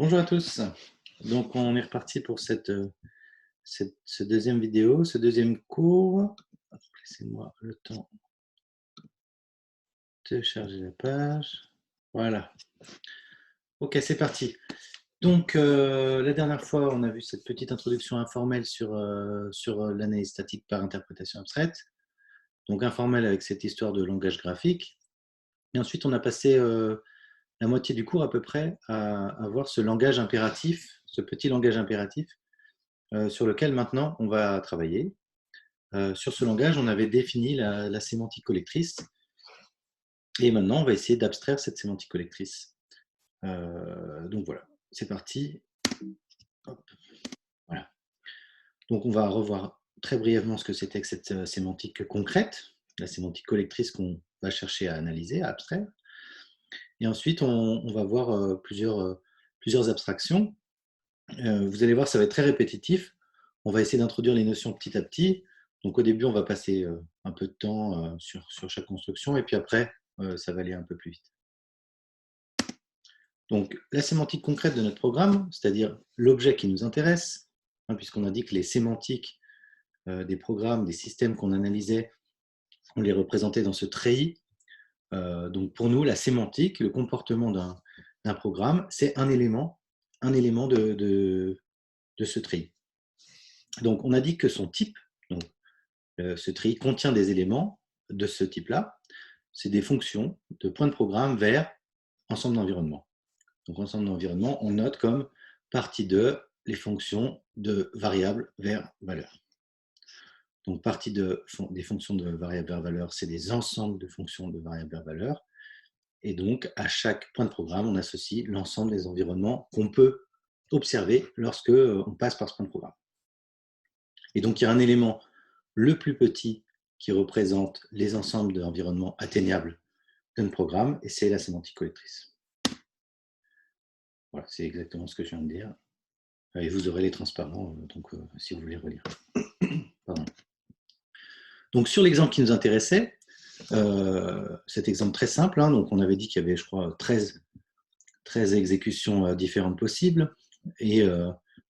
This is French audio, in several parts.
Bonjour à tous. Donc, on est reparti pour ce deuxième vidéo, ce deuxième cours. Laissez-moi le temps de charger la page. Voilà. Ok, c'est parti. Donc, la dernière fois, on a vu cette petite introduction informelle sur l'analyse statique par interprétation abstraite. Donc, informelle avec cette histoire de langage graphique. Et ensuite, on a passé la moitié du cours à peu près à voir ce langage impératif, ce petit langage impératif, sur lequel maintenant on va travailler. Sur ce langage, on avait défini la sémantique collectrice, et maintenant on va essayer d'abstraire cette sémantique collectrice. Donc voilà, c'est parti. Hop, voilà. Donc on va revoir très brièvement ce que c'était que cette sémantique concrète, la sémantique collectrice qu'on va chercher à analyser, à abstraire. Et ensuite, on va voir plusieurs abstractions. Vous allez voir, ça va être très répétitif. On va essayer d'introduire les notions petit à petit. Donc au début, on va passer un peu de temps sur chaque construction, et puis après, ça va aller un peu plus vite. Donc la sémantique concrète de notre programme, c'est-à-dire l'objet qui nous intéresse, puisqu'on a dit que les sémantiques des programmes, des systèmes qu'on analysait, on les représentait dans ce treillis. Donc pour nous, la sémantique, le comportement d'un programme, c'est un élément de ce treillis. Donc on a dit que son type, donc ce treillis contient des éléments de ce type-là. C'est des fonctions de points de programme vers ensemble d'environnements. Donc ensemble d'environnements, on note comme partie de les fonctions de variables vers valeur. Donc partie des fonctions de variables vers valeur, c'est des ensembles de fonctions de variables vers valeur. Et donc à chaque point de programme, on associe l'ensemble des environnements qu'on peut observer lorsque on passe par ce point de programme. Et donc il y a un élément le plus petit qui représente les ensembles d'environnements atteignables d'un programme, et c'est la sémantique collectrice. Voilà, c'est exactement ce que je viens de dire. Et vous aurez les transparents, donc si vous voulez relire. Pardon. Donc sur l'exemple qui nous intéressait, cet exemple très simple, donc on avait dit qu'il y avait, je crois, 13 exécutions différentes possibles, et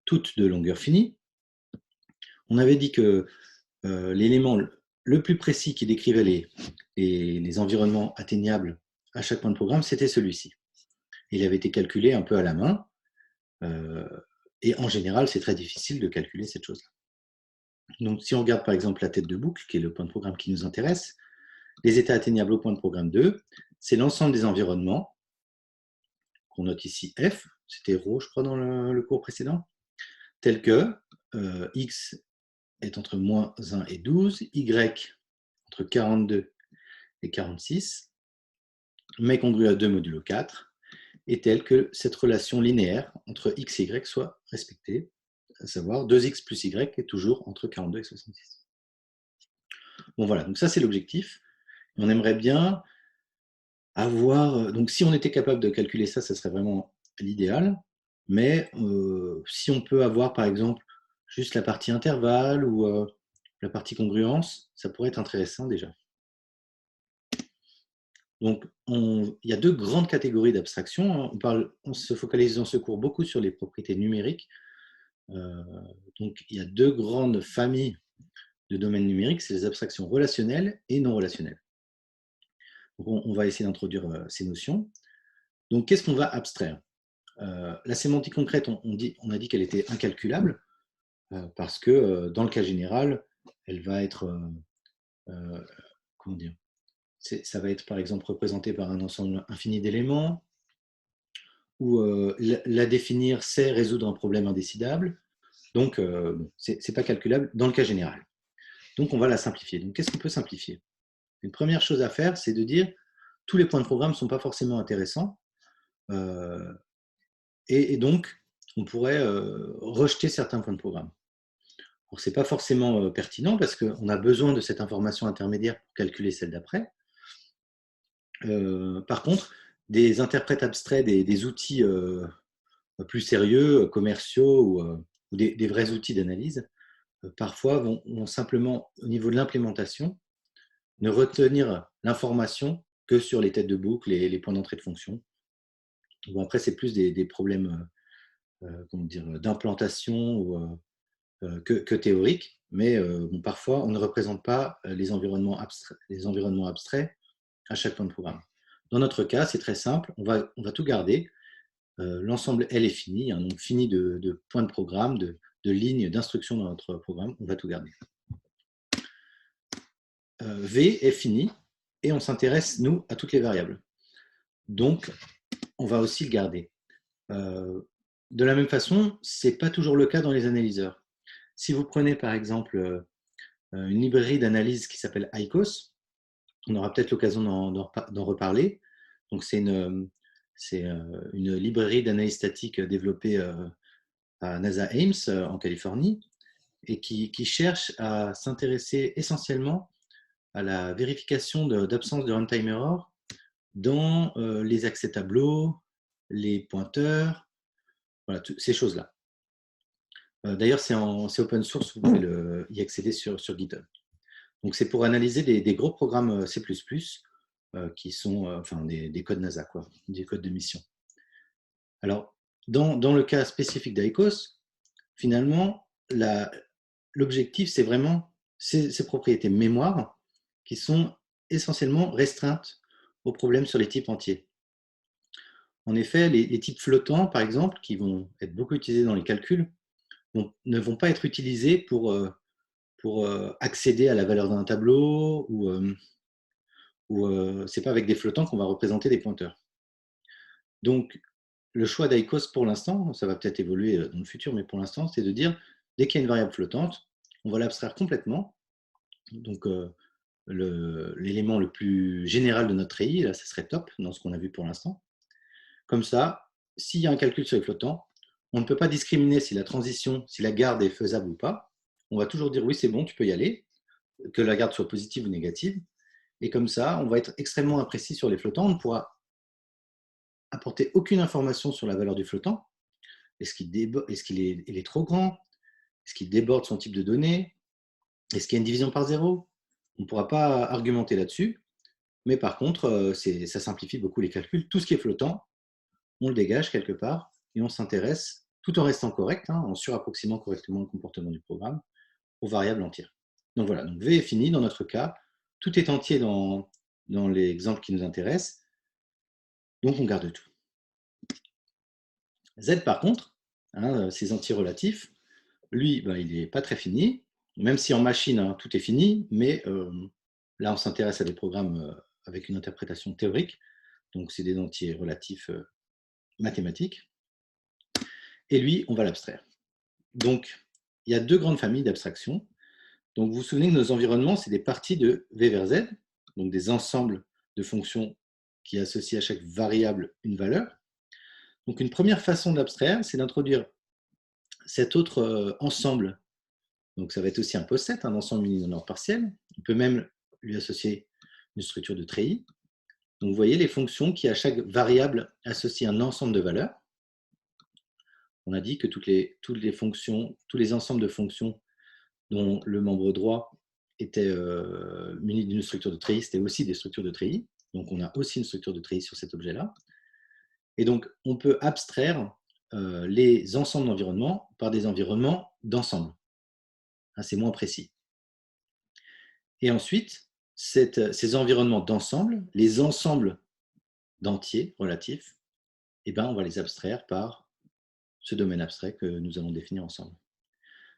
toutes de longueur finie. On avait dit que l'élément le plus précis qui décrivait les environnements atteignables à chaque point de programme, c'était celui-ci. Il avait été calculé un peu à la main, et en général, c'est très difficile de calculer cette chose-là. Donc, si on regarde par exemple la tête de boucle, qui est le point de programme qui nous intéresse, les états atteignables au point de programme 2, c'est l'ensemble des environnements, qu'on note ici F, c'était ρ, je crois, dans le cours précédent, tels que X est entre moins 1 et 12, Y entre 42 et 46, mais congru à 2 modulo 4, et tel que cette relation linéaire entre X et Y soit respectée, à savoir 2x plus y est toujours entre 42 et 66. Bon voilà, donc ça c'est l'objectif. On aimerait bien avoir, donc si on était capable de calculer ça, ça serait vraiment l'idéal, mais si on peut avoir par exemple juste la partie intervalle ou la partie congruence, ça pourrait être intéressant déjà. Donc il y a deux grandes catégories d'abstraction. On se focalise dans ce cours beaucoup sur les propriétés numériques. Donc il y a deux grandes familles de domaines numériques, c'est les abstractions relationnelles et non relationnelles. Donc, on va essayer d'introduire ces notions. Donc, qu'est-ce qu'on va abstraire? La sémantique concrète, on a dit qu'elle était incalculable, parce que dans le cas général, elle va être, comment dire, ça va être par exemple représenté par un ensemble infini d'éléments, ou la définir, c'est résoudre un problème indécidable. Donc, ce n'est pas calculable dans le cas général. Donc, on va la simplifier. Donc, qu'est-ce qu'on peut simplifier? Une première chose à faire, c'est de dire tous les points de programme ne sont pas forcément intéressants, et donc on pourrait rejeter certains points de programme. Ce n'est pas forcément pertinent parce qu'on a besoin de cette information intermédiaire pour calculer celle d'après. Par contre, des interprètes abstraits, des outils plus sérieux, commerciaux, ou des vrais outils d'analyse, parfois vont simplement, au niveau de l'implémentation, ne retenir l'information que sur les têtes de boucle et les points d'entrée de fonction. Bon, après, c'est plus des problèmes comment dire, d'implantation que théorique, mais bon, parfois on ne représente pas les environnements abstraits à chaque point de programme. Dans notre cas, c'est très simple, on va tout garder. L'ensemble L est fini, un nombre fini de points de programme, de lignes d'instruction dans notre programme, on va tout garder. V est fini, et on s'intéresse, nous, à toutes les variables. Donc, on va aussi le garder. De la même façon, ce n'est pas toujours le cas dans les analyseurs. Si vous prenez par exemple une librairie d'analyse qui s'appelle ICOS, on aura peut-être l'occasion d'en reparler. Donc, c'est une librairie d'analyse statique développée à NASA Ames en Californie et qui cherche à s'intéresser essentiellement à la vérification d'absence de runtime error dans les accès tableaux, les pointeurs, voilà, ces choses-là. D'ailleurs, c'est open source, vous pouvez y accéder sur GitHub. Donc, c'est pour analyser des gros programmes C++ qui sont enfin, des codes NASA, quoi, des codes de mission. Alors, dans le cas spécifique d'ICOS, finalement, l'objectif, c'est vraiment ces propriétés mémoire qui sont essentiellement restreintes aux problèmes sur les types entiers. En effet, les types flottants, par exemple, qui vont être beaucoup utilisés dans les calculs, ne vont pas être utilisés pour accéder à la valeur d'un tableau ou c'est pas avec des flottants qu'on va représenter des pointeurs. Donc, le choix d'ICOS pour l'instant, ça va peut-être évoluer dans le futur, mais pour l'instant, c'est de dire, dès qu'il y a une variable flottante, on va l'abstraire complètement. Donc, l'élément le plus général de notre TRI, là, ça serait top dans ce qu'on a vu pour l'instant. Comme ça, s'il y a un calcul sur les flottants, on ne peut pas discriminer si la transition, si la garde est faisable ou pas. On va toujours dire oui, c'est bon, tu peux y aller, que la garde soit positive ou négative. Et comme ça, on va être extrêmement imprécis sur les flottants. On ne pourra apporter aucune information sur la valeur du flottant. Est-ce qu'il est trop grand? Est-ce qu'il déborde son type de données? Est-ce qu'il y a une division par zéro? On ne pourra pas argumenter là-dessus. Mais par contre, ça simplifie beaucoup les calculs. Tout ce qui est flottant, on le dégage quelque part et on s'intéresse, tout en restant correct, en surapproximant correctement le comportement du programme, aux variables entières. Donc voilà, donc V est fini dans notre cas. Tout est entier dans l'exemple qui nous intéresse. Donc on garde tout. Z par contre, ces anti-relatifs, lui, il n'est pas très fini, même si en machine, tout est fini, mais là on s'intéresse à des programmes avec une interprétation théorique, donc c'est des anti-relatifs mathématiques, et lui, on va l'abstraire. Donc, il y a deux grandes familles d'abstraction. Donc, vous vous souvenez que nos environnements, c'est des parties de V vers Z, donc des ensembles de fonctions qui associent à chaque variable une valeur. Donc, une première façon d'abstraire, c'est d'introduire cet autre ensemble. Donc, ça va être aussi un poset, un ensemble uninominal partiel. On peut même lui associer une structure de treillis. Donc, vous voyez les fonctions qui, à chaque variable, associent un ensemble de valeurs. On a dit que toutes les fonctions, tous les ensembles de fonctions dont le membre droit était muni d'une structure de treillis, c'était aussi des structures de treillis. Donc, on a aussi une structure de treillis sur cet objet-là. Et donc, on peut abstraire les ensembles d'environnements par des environnements d'ensemble. C'est moins précis. Et ensuite, ces environnements d'ensemble, les ensembles d'entiers relatifs, on va les abstraire par ce domaine abstrait que nous allons définir ensemble.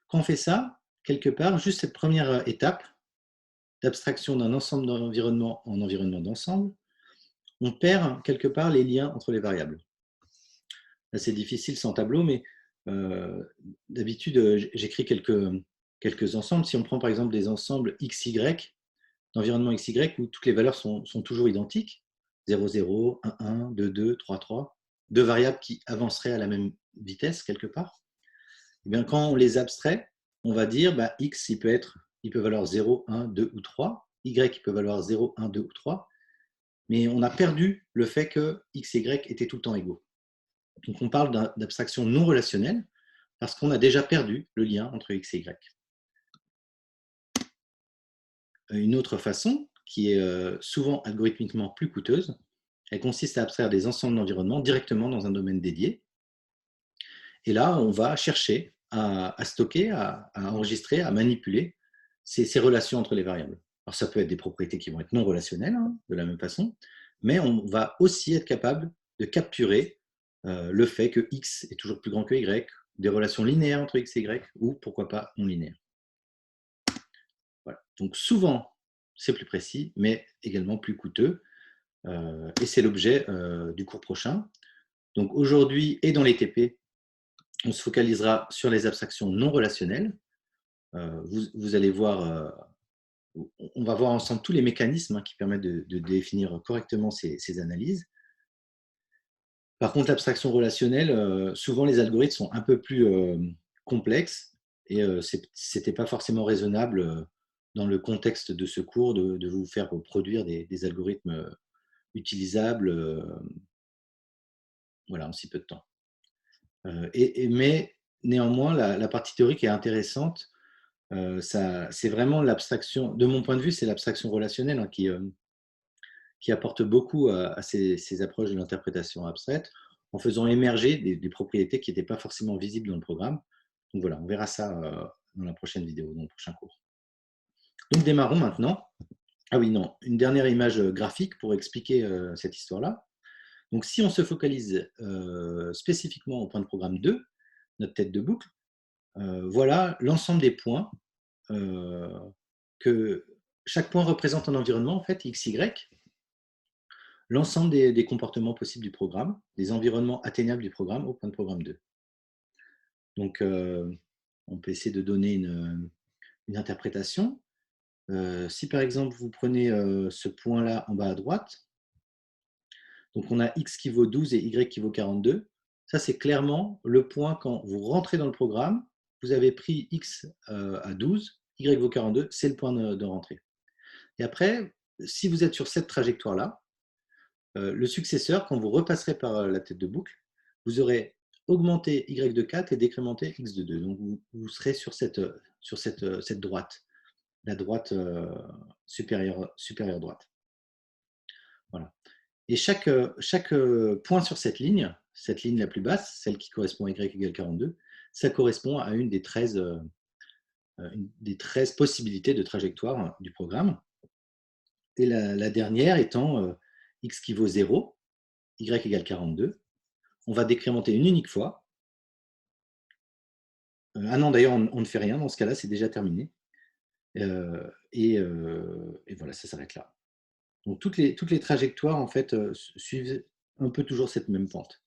Quand on fait ça, quelque part, juste cette première étape d'abstraction d'un ensemble d'environnements en environnement d'ensemble, on perd quelque part les liens entre les variables. Là, c'est difficile sans tableau, mais d'habitude, j'écris quelques ensembles. Si on prend par exemple des ensembles XY, d'environnement XY où toutes les valeurs sont toujours identiques, 0, 0, 1, 1, 2, 2, 3, 3, deux variables qui avanceraient à la même vitesse quelque part, et bien, quand on les abstrait, on va dire X, il peut valoir 0, 1, 2 ou 3, Y, il peut valoir 0, 1, 2 ou 3, mais on a perdu le fait que X et Y étaient tout le temps égaux. Donc, on parle d'abstraction non relationnelle parce qu'on a déjà perdu le lien entre X et Y. Une autre façon, qui est souvent algorithmiquement plus coûteuse, elle consiste à abstraire des ensembles d'environnements directement dans un domaine dédié. Et là, on va chercher à stocker, à enregistrer, à manipuler ces relations entre les variables. Alors, ça peut être des propriétés qui vont être non relationnelles, hein, de la même façon, mais on va aussi être capable de capturer le fait que x est toujours plus grand que y, des relations linéaires entre x et y, ou pourquoi pas non linéaires. Voilà. Donc souvent, c'est plus précis, mais également plus coûteux. Et c'est l'objet du cours prochain. Donc aujourd'hui et dans les TP, on se focalisera sur les abstractions non relationnelles. Vous allez voir, on va voir ensemble tous les mécanismes qui permettent de définir correctement ces analyses. Par contre, l'abstraction relationnelle, souvent les algorithmes sont un peu plus complexes et ce n'était pas forcément raisonnable dans le contexte de ce cours de vous faire produire des algorithmes utilisables voilà, en si peu de temps. Mais néanmoins, la partie théorique est intéressante. C'est vraiment l'abstraction, de mon point de vue, c'est l'abstraction relationnelle hein, qui apporte beaucoup à ces approches de l'interprétation abstraite, en faisant émerger des propriétés qui n'étaient pas forcément visibles dans le programme. Donc voilà, on verra ça dans la prochaine vidéo, dans le prochain cours. Donc démarrons maintenant. Ah oui, non, une dernière image graphique pour expliquer cette histoire-là. Donc si on se focalise spécifiquement au point de programme 2, notre tête de boucle, voilà l'ensemble des points que chaque point représente un environnement, en fait, x, y, l'ensemble des comportements possibles du programme, des environnements atteignables du programme au point de programme 2. Donc, on peut essayer de donner une interprétation. Si par exemple, vous prenez ce point-là en bas à droite, donc on a x qui vaut 12 et y qui vaut 42, ça c'est clairement le point quand vous rentrez dans le programme, vous avez pris x à 12, y vaut 42, c'est le point de rentrée. Et après, si vous êtes sur cette trajectoire-là, le successeur, quand vous repasserez par la tête de boucle, vous aurez augmenté y de 4 et décrémenté x de 2. Donc, vous serez sur cette droite, la droite supérieure droite. Voilà. Et chaque point sur cette ligne la plus basse, celle qui correspond à y égale 42, ça correspond à une des 13 possibilités de trajectoire du programme. Et la dernière étant x qui vaut 0, y égale 42. On va décrémenter une unique fois. Ah non, d'ailleurs, on ne fait rien dans ce cas-là, c'est déjà terminé. Et voilà, ça s'arrête là. Donc, toutes les trajectoires, en fait, suivent un peu toujours cette même pente.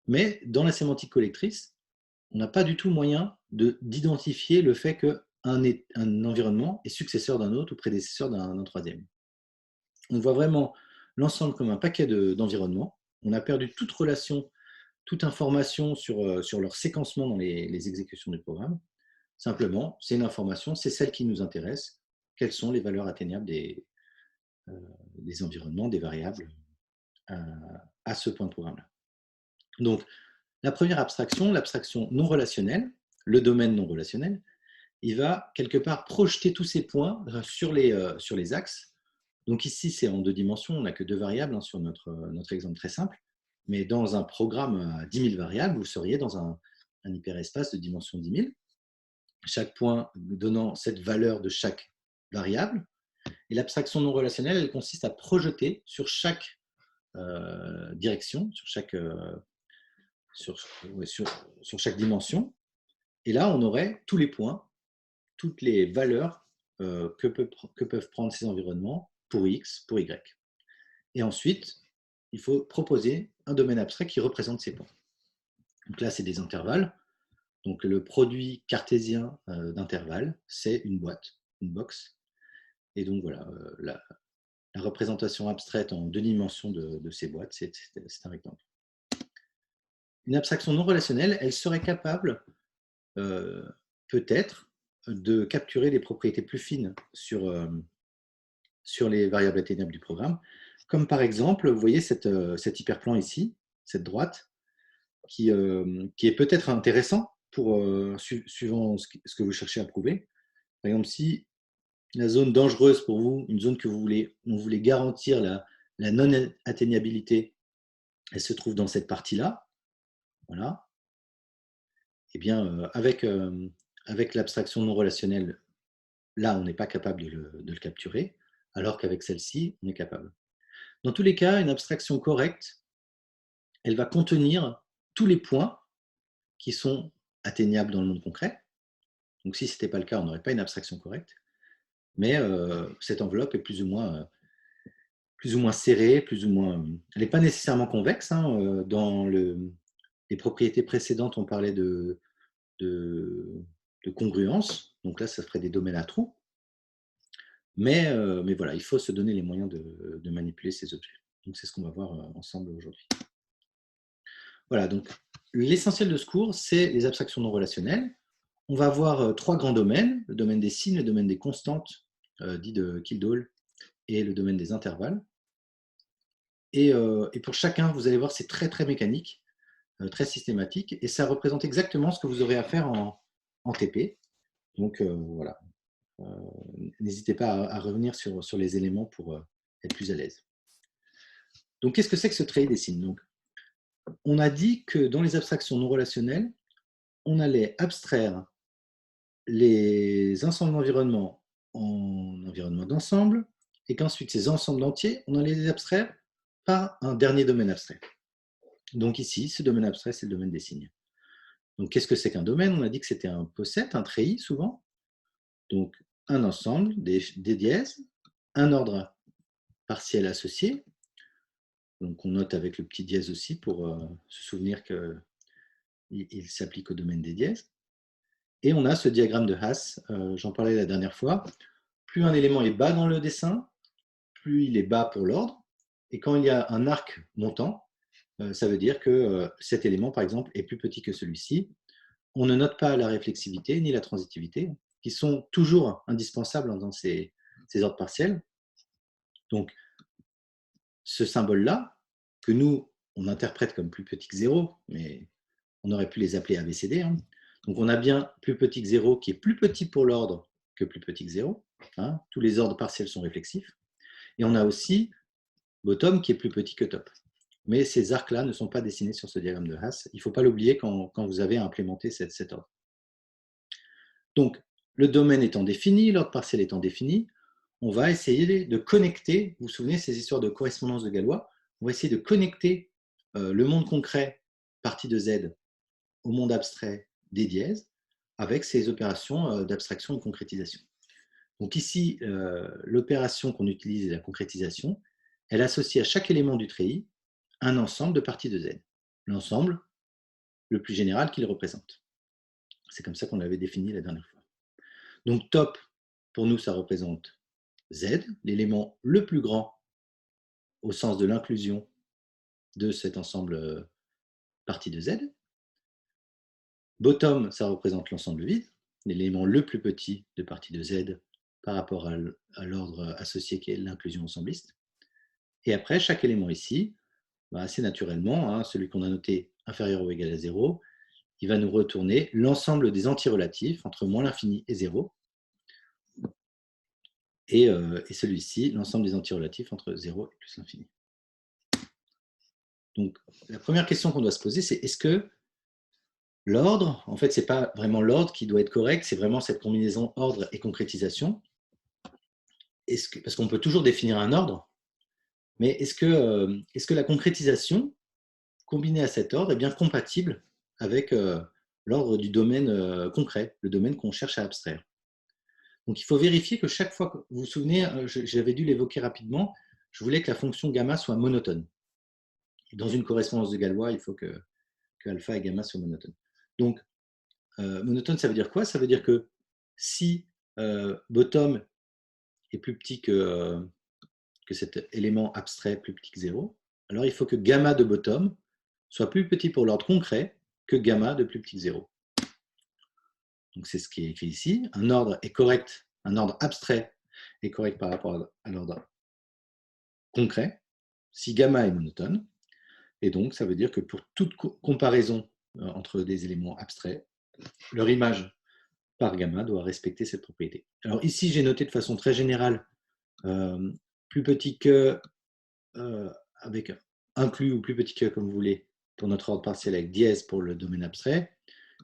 Mais dans la sémantique collectrice, on n'a pas du tout moyen d'identifier le fait qu'un environnement est successeur d'un autre ou prédécesseur d'un troisième. On voit vraiment l'ensemble comme un paquet d'environnements. On a perdu toute relation, toute information sur leur séquencement dans les exécutions du programme. Simplement, c'est une information, c'est celle qui nous intéresse. Quelles sont les valeurs atteignables des environnements, des variables à ce point de programme-là. Donc, la première abstraction, l'abstraction non relationnelle, le domaine non relationnel, il va quelque part projeter tous ces points sur les axes. Donc ici, c'est en 2 dimensions, on n'a que 2 variables hein, sur notre exemple très simple. Mais dans un programme à 10 000 variables, vous seriez dans un hyperespace de dimension 10 000. Chaque point donnant cette valeur de chaque variable. Et l'abstraction non relationnelle, elle consiste à projeter sur chaque direction, sur chaque dimension. Et là, on aurait tous les points, toutes les valeurs que peuvent prendre ces environnements pour X, pour Y. Et ensuite, il faut proposer un domaine abstrait qui représente ces points. Donc là, c'est des intervalles. Donc le produit cartésien d'intervalles, c'est une boîte, une box. Et donc voilà, la représentation abstraite en 2 dimensions de ces boîtes, c'est un rectangle. Une abstraction non relationnelle, elle serait capable, peut-être, de capturer des propriétés plus fines sur les variables atteignables du programme, comme par exemple, vous voyez cet hyperplan ici, cette droite, qui est peut-être intéressant pour, suivant ce que vous cherchez à prouver. Par exemple, si la zone dangereuse pour vous, une zone que vous voulez garantir la non-atteignabilité, elle se trouve dans cette partie-là. Voilà. eh bien, avec l'abstraction non relationnelle, là, on n'est pas capable de le capturer, alors qu'avec celle-ci, on est capable. Dans tous les cas, une abstraction correcte, elle va contenir tous les points qui sont atteignables dans le monde concret. Donc, si ce n'était pas le cas, on n'aurait pas une abstraction correcte. Mais cette enveloppe est plus ou moins serrée, elle n'est pas nécessairement convexe. Hein. Dans les propriétés précédentes, on parlait de congruence. Donc là, ça ferait des domaines à trous. Mais voilà, il faut se donner les moyens de manipuler ces objets. Donc c'est ce qu'on va voir ensemble aujourd'hui. Voilà, donc l'essentiel de ce cours, c'est les abstractions non relationnelles. On va voir 3 grands domaines, le domaine des signes, le domaine des constantes, dit de Kildall, et le domaine des intervalles. Et pour chacun, vous allez voir, c'est très, très mécanique, très systématique, et ça représente exactement ce que vous aurez à faire en TP. Donc voilà, n'hésitez pas à revenir sur les éléments pour être plus à l'aise. Donc qu'est-ce que c'est que ce treillis des signes? Donc, on a dit que dans les abstractions non relationnelles, on allait abstraire les ensembles d'environnements en environnement d'ensemble, et qu'ensuite ces ensembles entiers, on allait les abstraire par un dernier domaine abstrait. Donc ici, ce domaine abstrait, c'est le domaine des signes. Donc qu'est-ce que c'est qu'un domaine? On a dit que c'était un possède, un treillis souvent. Donc un ensemble, des dièses, un ordre partiel associé. Donc on note avec le petit dièse aussi pour se souvenir qu'il s'applique au domaine des dièses. Et on a ce diagramme de Haas, j'en parlais la dernière fois. Plus un élément est bas dans le dessin, plus il est bas pour l'ordre. Et quand il y a un arc montant, ça veut dire que cet élément, par exemple, est plus petit que celui-ci. On ne note pas la réflexivité ni la transitivité, qui sont toujours indispensables dans ces ordres partiels. Donc, ce symbole-là, que nous, on interprète comme plus petit que 0, mais on aurait pu les appeler ABCD. Hein. Donc, on a bien plus petit que 0 qui est plus petit pour l'ordre que plus petit que 0. Hein. Tous les ordres partiels sont réflexifs. Et on a aussi bottom qui est plus petit que top. Mais ces arcs-là ne sont pas dessinés sur ce diagramme de Haas. Il ne faut pas l'oublier quand vous avez implémenté cet ordre. Donc, le domaine étant défini, l'ordre partiel étant défini, on va essayer de connecter, vous vous souvenez, ces histoires de correspondance de Galois, on va essayer de connecter le monde concret, partie de Z, au monde abstrait des dièses, avec ces opérations d'abstraction et de concrétisation. Donc ici, l'opération qu'on utilise est la concrétisation. Elle associe à chaque élément du treillis un ensemble de parties de Z. L'ensemble le plus général qu'il représente. C'est comme ça qu'on l'avait défini la dernière fois. Donc top, pour nous, ça représente Z, l'élément le plus grand au sens de l'inclusion de cet ensemble partie de Z. Bottom, ça représente l'ensemble vide, l'élément le plus petit de partie de Z par rapport à l'ordre associé qui est l'inclusion ensembliste. Et après, chaque élément ici, assez naturellement, hein, celui qu'on a noté inférieur ou égal à 0, il va nous retourner l'ensemble des antirelatifs entre moins l'infini et 0. Et celui-ci, l'ensemble des antirelatifs entre 0 et plus l'infini. Donc, la première question qu'on doit se poser, c'est est-ce que l'ordre, en fait, ce n'est pas vraiment l'ordre qui doit être correct, c'est vraiment cette combinaison ordre et concrétisation. Parce qu'on peut toujours définir un ordre, mais est-ce que la concrétisation, combinée à cet ordre, est bien compatible avec l'ordre du domaine concret, le domaine qu'on cherche à abstraire? Donc, il faut vérifier que chaque fois que vous vous souvenez, j'avais dû l'évoquer rapidement, je voulais que la fonction gamma soit monotone. Dans une correspondance de Galois, il faut que alpha et gamma soient monotones. Donc, monotone, ça veut dire quoi? Ça veut dire que si bottom est plus petit que cet élément abstrait plus petit que 0, alors il faut que gamma de bottom soit plus petit pour l'ordre concret que gamma de plus petit que 0. Donc, c'est ce qui est écrit ici. Un ordre est correct, un ordre abstrait est correct par rapport à l'ordre concret si gamma est monotone. Et donc, ça veut dire que pour toute comparaison entre des éléments abstraits, leur image par gamma doit respecter cette propriété. Alors ici, j'ai noté de façon très générale plus petit que avec inclus ou plus petit que, comme vous voulez, pour notre ordre partiel avec dièse pour le domaine abstrait.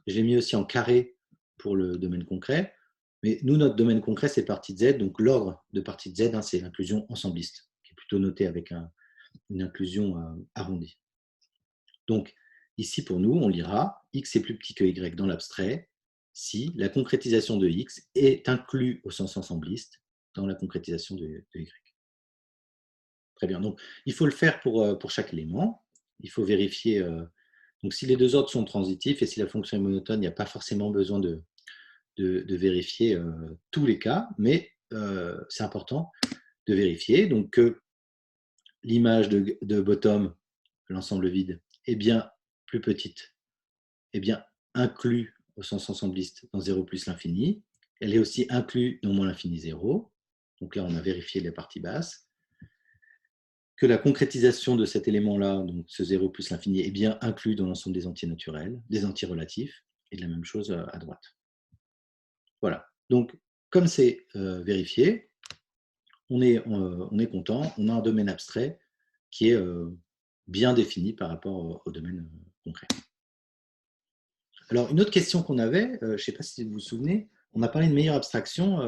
J'ai mis aussi en carré pour le domaine concret. Mais nous, notre domaine concret, c'est partie de Z. Donc, l'ordre de partie de Z, hein, c'est l'inclusion ensembliste, qui est plutôt noté avec une inclusion arrondie. Donc, ici, pour nous, on lira X est plus petit que Y dans l'abstrait si la concrétisation de X est inclue au sens ensembliste dans la concrétisation de Y. Très bien. Donc, il faut le faire pour chaque élément. Il faut vérifier. Donc, si les deux ordres sont transitifs et si la fonction est monotone, il n'y a pas forcément besoin de vérifier tous les cas, mais c'est important de vérifier donc, que l'image de bottom, l'ensemble vide, est bien plus petite, est bien inclus au sens ensembliste dans 0 plus l'infini. Elle est aussi inclue dans moins l'infini 0. Donc là, on a vérifié les parties basses. Que la concrétisation de cet élément-là, donc ce 0 plus l'infini, est bien inclus dans l'ensemble des entiers naturels, des entiers relatifs, et de la même chose à droite. Voilà. Donc, comme c'est vérifié, on est content. On a un domaine abstrait qui est bien défini par rapport au domaine concret. Alors, une autre question qu'on avait, je ne sais pas si vous vous souvenez, on a parlé de meilleure abstraction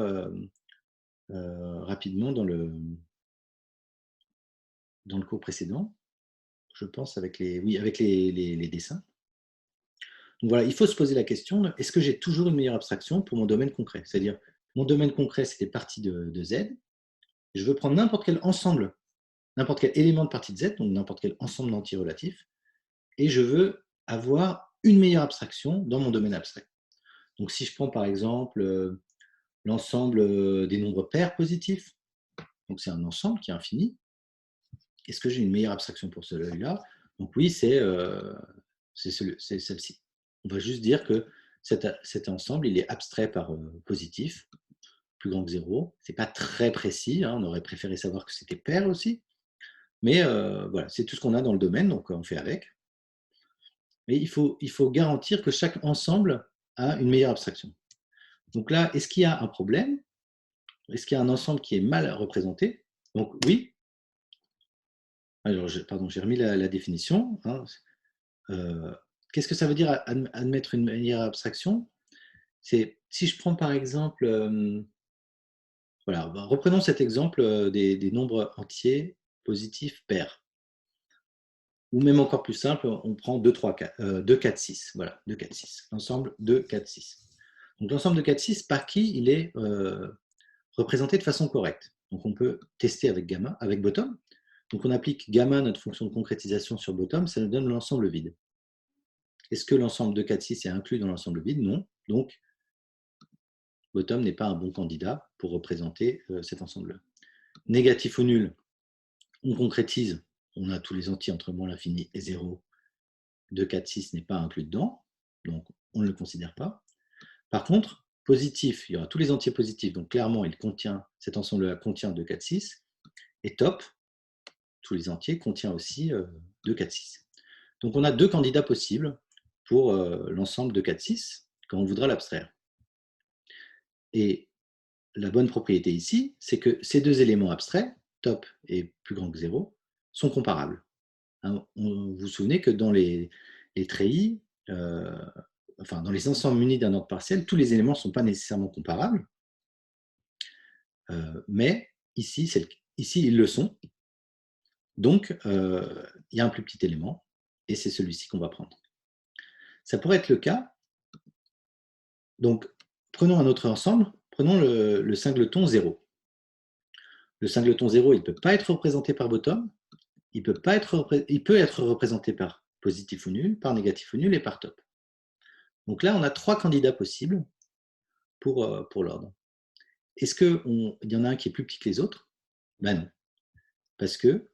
rapidement dans le cours précédent, je pense, avec les dessins. Donc voilà, il faut se poser la question, est-ce que j'ai toujours une meilleure abstraction pour mon domaine concret? C'est-à-dire, mon domaine concret, c'est des parties de Z. Je veux prendre n'importe quel ensemble, n'importe quel élément de partie de Z, donc n'importe quel ensemble d'entiers relatifs, et je veux avoir une meilleure abstraction dans mon domaine abstrait. Donc si je prends par exemple l'ensemble des nombres pairs positifs, donc c'est un ensemble qui est infini, est-ce que j'ai une meilleure abstraction pour celui-là? Donc oui, c'est celle-ci. On va juste dire que cet ensemble, il est abstrait par positif, plus grand que 0. Ce n'est pas très précis, hein, on aurait préféré savoir que c'était pair aussi. Mais voilà, c'est tout ce qu'on a dans le domaine, donc on fait avec. Mais il faut garantir que chaque ensemble a une meilleure abstraction. Donc là, est-ce qu'il y a un problème? Est-ce qu'il y a un ensemble qui est mal représenté? Donc oui. Alors, j'ai remis la définition. Hein. Qu'est-ce que ça veut dire admettre une meilleure abstraction? C'est si je prends par exemple, voilà, reprenons cet exemple des nombres entiers positifs pairs. Ou même encore plus simple, on prend 2, 3, 4, 2, 4, 6. Voilà, 2, 4, 6. L'ensemble 2, 4, 6. Donc l'ensemble de 4, 6, par qui il est représenté de façon correcte. Donc on peut tester avec gamma, avec bottom. Donc on applique gamma, notre fonction de concrétisation sur bottom, ça nous donne l'ensemble vide. Est-ce que l'ensemble de 4, 6 est inclus dans l'ensemble vide? Non. Donc bottom n'est pas un bon candidat pour représenter cet ensemble-là. Négatif ou nul, on concrétise, on a tous les entiers entre moins l'infini et 0. 2, 4, 6 n'est pas inclus dedans, donc on ne le considère pas. Par contre, positif, il y aura tous les entiers positifs, donc clairement, cet ensemble-là contient 2, 4, 6. Et top, tous les entiers, contient aussi 2, 4, 6. Donc on a deux candidats possibles pour l'ensemble de 4, 6, quand on voudra l'abstraire. Et la bonne propriété ici, c'est que ces deux éléments abstraits, top et plus grand que 0, sont comparables. Hein, vous vous souvenez que dans les treillis, enfin dans les ensembles munis d'un ordre partiel, tous les éléments ne sont pas nécessairement comparables, mais ici, ils le sont. Donc, il y a un plus petit élément, et c'est celui-ci qu'on va prendre. Ça pourrait être le cas. Donc, prenons un autre ensemble, prenons le singleton 0. Le singleton 0, il ne peut pas être représenté par bottom, il peut être représenté par positif ou nul, par négatif ou nul et par top. Donc là, on a trois candidats possibles pour l'ordre. Est-ce qu'il y en a un qui est plus petit que les autres? Ben non. Parce que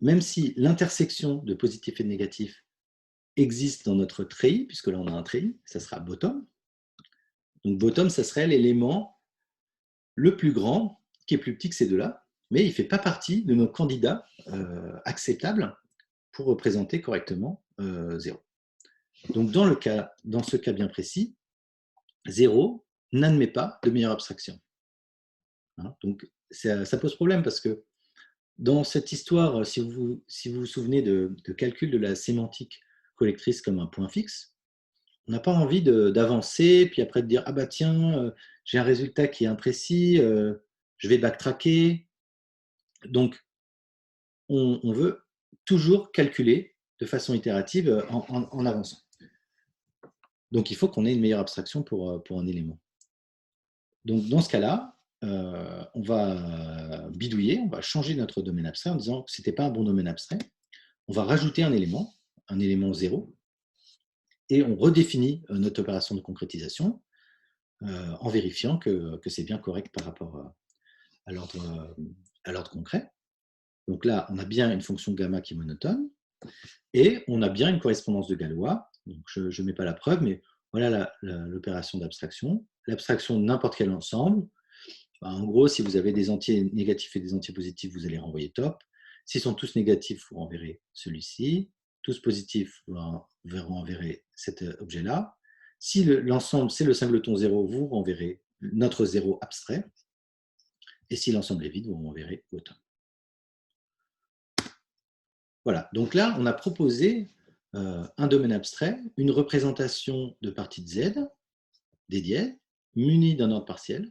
même si l'intersection de positif et de négatif existe dans notre treillis, puisque là on a un treillis, ça sera bottom. Donc bottom, ça serait l'élément le plus grand qui est plus petit que ces deux-là, mais il ne fait pas partie de nos candidats acceptables pour représenter correctement 0. Donc dans ce cas bien précis, 0 n'admet pas de meilleure abstraction. Hein, donc ça pose problème parce que dans cette histoire, si vous vous souvenez de calcul de la sémantique collectrice comme un point fixe, On n'a pas envie d'avancer, puis après de dire, ah bah tiens, j'ai un résultat qui est imprécis, je vais backtracker. Donc, on veut toujours calculer de façon itérative en avançant. Donc, il faut qu'on ait une meilleure abstraction pour un élément. Donc, dans ce cas-là, on va bidouiller, on va changer notre domaine abstrait en disant que ce n'était pas un bon domaine abstrait. On va rajouter un élément 0, et on redéfinit notre opération de concrétisation en vérifiant que c'est bien correct par rapport à l'ordre concret. Donc là, on a bien une fonction gamma qui est monotone, et on a bien une correspondance de Galois. Donc je ne mets pas la preuve, mais voilà l'opération d'abstraction. L'abstraction de n'importe quel ensemble. En gros, si vous avez des entiers négatifs et des entiers positifs, vous allez renvoyer top. S'ils sont tous négatifs, vous renverrez celui-ci. Tous positifs, vous renverrez cet objet-là. Si l'ensemble, c'est le singleton 0, vous renverrez notre 0 abstrait. Et si l'ensemble est vide, vous renverrez bottom. Voilà, donc là, on a proposé un domaine abstrait, une représentation de partie de Z, des dièses, munie d'un ordre partiel,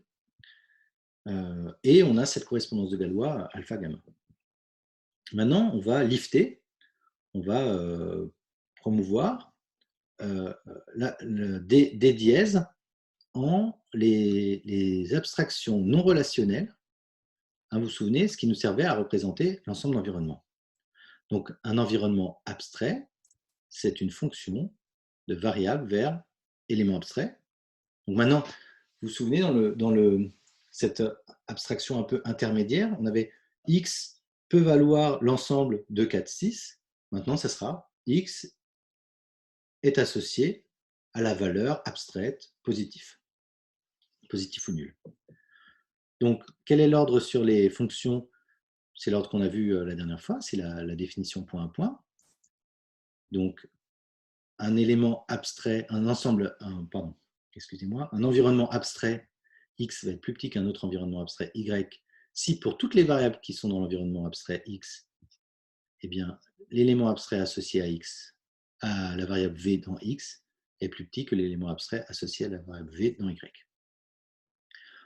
et on a cette correspondance de Galois alpha-gamma. Maintenant, on va lifter, on va promouvoir des dièses en les abstractions non relationnelles. Vous vous souvenez, ce qui nous servait à représenter l'ensemble d'environnement. Donc, un environnement abstrait, c'est une fonction de variable vers élément abstrait. Donc maintenant, vous vous souvenez, cette abstraction un peu intermédiaire, on avait x peut valoir l'ensemble de 4, 6. Maintenant, ça sera x est associé à la valeur abstraite positif ou nul. Donc, quel est l'ordre sur les fonctions? C'est l'ordre qu'on a vu la dernière fois, c'est la définition point à point. Donc, un élément abstrait, un environnement abstrait x va être plus petit qu'un autre environnement abstrait y, si pour toutes les variables qui sont dans l'environnement abstrait x, eh bien, l'élément abstrait associé à x, à la variable v dans x, est plus petit que l'élément abstrait associé à la variable v dans y.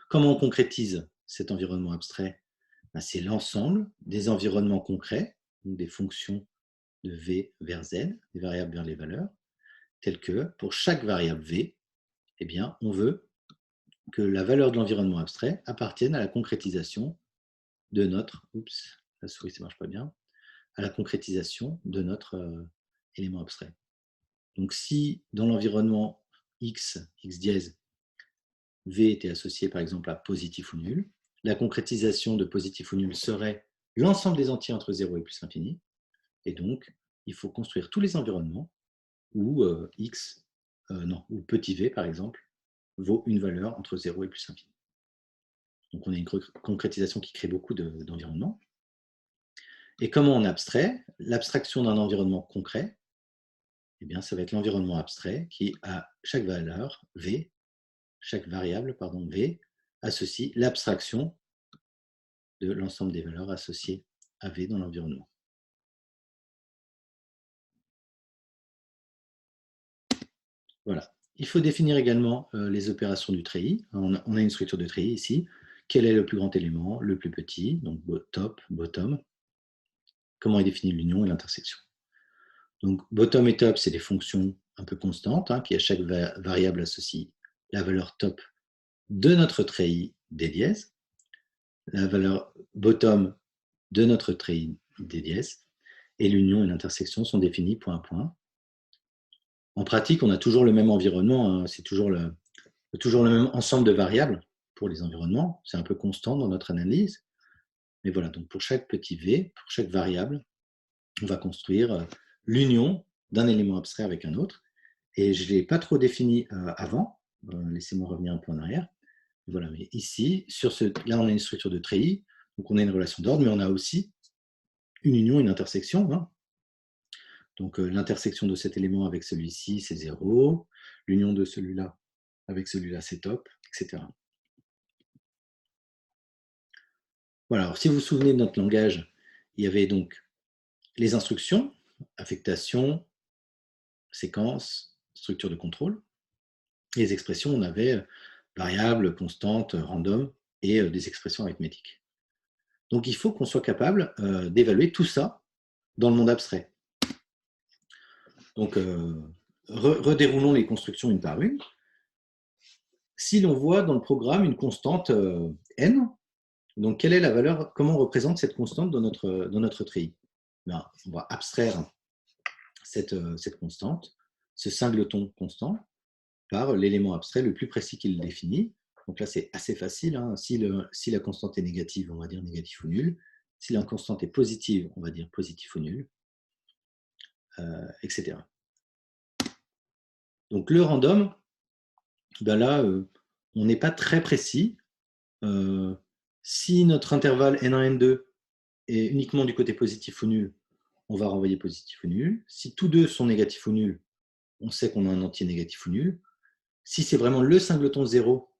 Comment on concrétise cet environnement abstrait? C'est l'ensemble des environnements concrets, donc des fonctions de v vers z, des variables vers les valeurs, telles que pour chaque variable v, eh bien, on veut que la valeur de l'environnement abstrait appartienne à la concrétisation de notre, la souris ça marche pas bien, à la concrétisation de notre élément abstrait. Donc si dans l'environnement x dièse, v était associé par exemple à positif ou nul, la concrétisation de positif ou nul serait l'ensemble des entiers entre 0 et plus infini, et donc il faut construire tous les environnements où où petit v par exemple vaut une valeur entre 0 et plus infini. Donc, on a une concrétisation qui crée beaucoup d'environnements. Et comment on abstrait? L'abstraction d'un environnement concret, eh bien, ça va être l'environnement abstrait qui, à chaque valeur, V, chaque variable, pardon, V, associe l'abstraction de l'ensemble des valeurs associées à V dans l'environnement. Voilà. Il faut définir également les opérations du treillis. On a une structure de treillis ici. Quel est le plus grand élément, le plus petit, donc top, bottom. Comment est définie l'union et l'intersection. Donc, bottom et top, c'est des fonctions un peu constantes qui, à chaque variable, associent la valeur top de notre treillis des dièses, la valeur bottom de notre treillis des dièses, et l'union et l'intersection sont définies point à point. En pratique, on a toujours le même environnement, c'est toujours le même ensemble de variables pour les environnements, c'est un peu constant dans notre analyse. Mais voilà, donc pour chaque petit v, pour chaque variable, on va construire l'union d'un élément abstrait avec un autre. Et je ne l'ai pas trop défini avant. Laissez-moi revenir un peu en arrière. Voilà, mais ici, là, on a une structure de treillis, donc on a une relation d'ordre, mais on a aussi une union, une intersection. Donc l'intersection de cet élément avec celui-ci, c'est 0. L'union de celui-là avec celui-là, c'est top, etc. Voilà, alors si vous vous souvenez de notre langage, il y avait donc les instructions, affectation, séquence, structure de contrôle. Les expressions, on avait variables, constantes, random et des expressions arithmétiques. Donc, il faut qu'on soit capable d'évaluer tout ça dans le monde abstrait. Donc, redéroulons les constructions une par une. Si l'on voit dans le programme une constante n, donc quelle est la valeur, comment on représente cette constante dans notre treillis? Ben, on va abstraire cette constante, ce singleton constant, par l'élément abstrait le plus précis qui le définit. Donc là, c'est assez facile. Hein. Si la constante est négative, on va dire négatif ou nul. Si la constante est positive, on va dire positif ou nul, etc. Donc le random, ben là, on n'est pas très précis. Si notre intervalle n1, n2 est uniquement du côté positif ou nul, on va renvoyer positif ou nul. Si tous deux sont négatifs ou nuls, on sait qu'on a un entier négatif ou nul. Si c'est vraiment le singleton 0,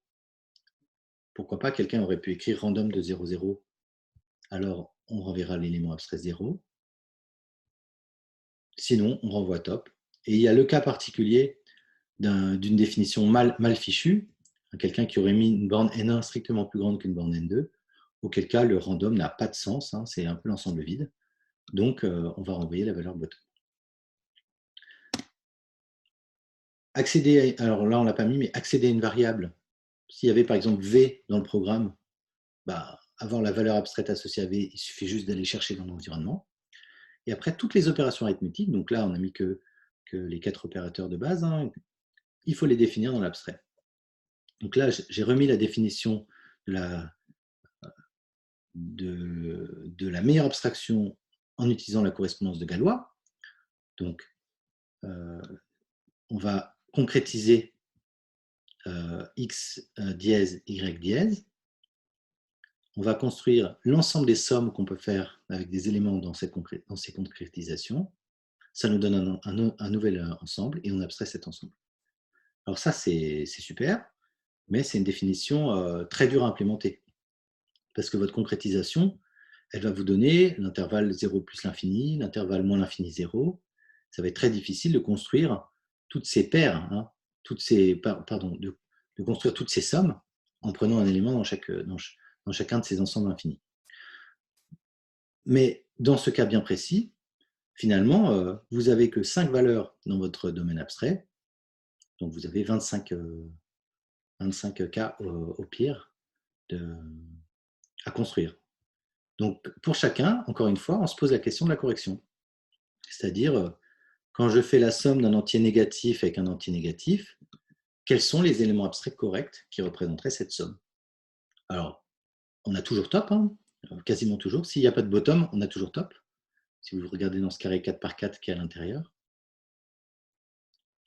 pourquoi pas quelqu'un aurait pu écrire random de 0, 0. Alors, on renverra l'élément abstrait 0. Sinon, on renvoie top. Et il y a le cas particulier d'une définition mal fichue, quelqu'un qui aurait mis une borne N1 strictement plus grande qu'une borne N2, auquel cas le random n'a pas de sens, hein, c'est un peu l'ensemble vide. Donc, on va renvoyer la valeur bottom. Accéder, alors là, on ne l'a pas mis, mais accéder à une variable. S'il y avait par exemple V dans le programme, bah, avoir la valeur abstraite associée à V, il suffit juste d'aller chercher dans l'environnement. Et après, toutes les opérations arithmétiques, donc là, on n'a mis que les 4 opérateurs de base, hein, il faut les définir dans l'abstrait. Donc là, j'ai remis la définition de la meilleure abstraction en utilisant la correspondance de Galois. Donc, on va concrétiser x dièse, y dièse. On va construire l'ensemble des sommes qu'on peut faire avec des éléments dans ces concrétisations. Ça nous donne un nouvel ensemble et on abstrait cet ensemble. Alors ça, c'est super, mais c'est une définition très dure à implémenter. Parce que votre concrétisation, elle va vous donner l'intervalle 0 plus l'infini, l'intervalle moins l'infini 0. Ça va être très difficile de construire toutes ces paires, hein, de construire toutes ces sommes en prenant un élément dans chacun de ces ensembles infinis. Mais dans ce cas bien précis, finalement, vous n'avez que 5 valeurs dans votre domaine abstrait. Donc, vous avez 25 cas au pire à construire. Donc, pour chacun, encore une fois, on se pose la question de la correction. C'est-à-dire, quand je fais la somme d'un entier négatif avec un entier négatif, quels sont les éléments abstraits corrects qui représenteraient cette somme? Alors, on a toujours top, hein, quasiment toujours. S'il n'y a pas de bottom, on a toujours top. Si vous regardez dans ce carré 4 par 4 qui est à l'intérieur.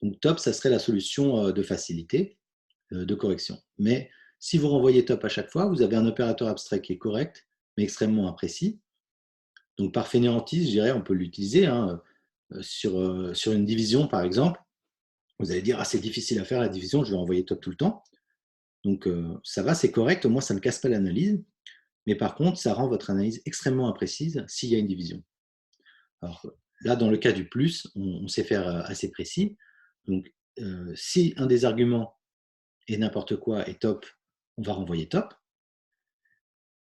Donc, top, ça serait la solution de facilité de correction. Mais si vous renvoyez top à chaque fois, vous avez un opérateur abstrait qui est correct, mais extrêmement imprécis. Donc, par fainéantise, je dirais, on peut l'utiliser hein, sur une division, par exemple. Vous allez dire, ah, c'est difficile à faire la division, je vais envoyer top tout le temps. Donc, ça va, c'est correct, au moins, ça ne casse pas l'analyse. Mais par contre, ça rend votre analyse extrêmement imprécise s'il y a une division. Alors, là, dans le cas du plus, on sait faire assez précis. Donc, si un des arguments est n'importe quoi et top, on va renvoyer top.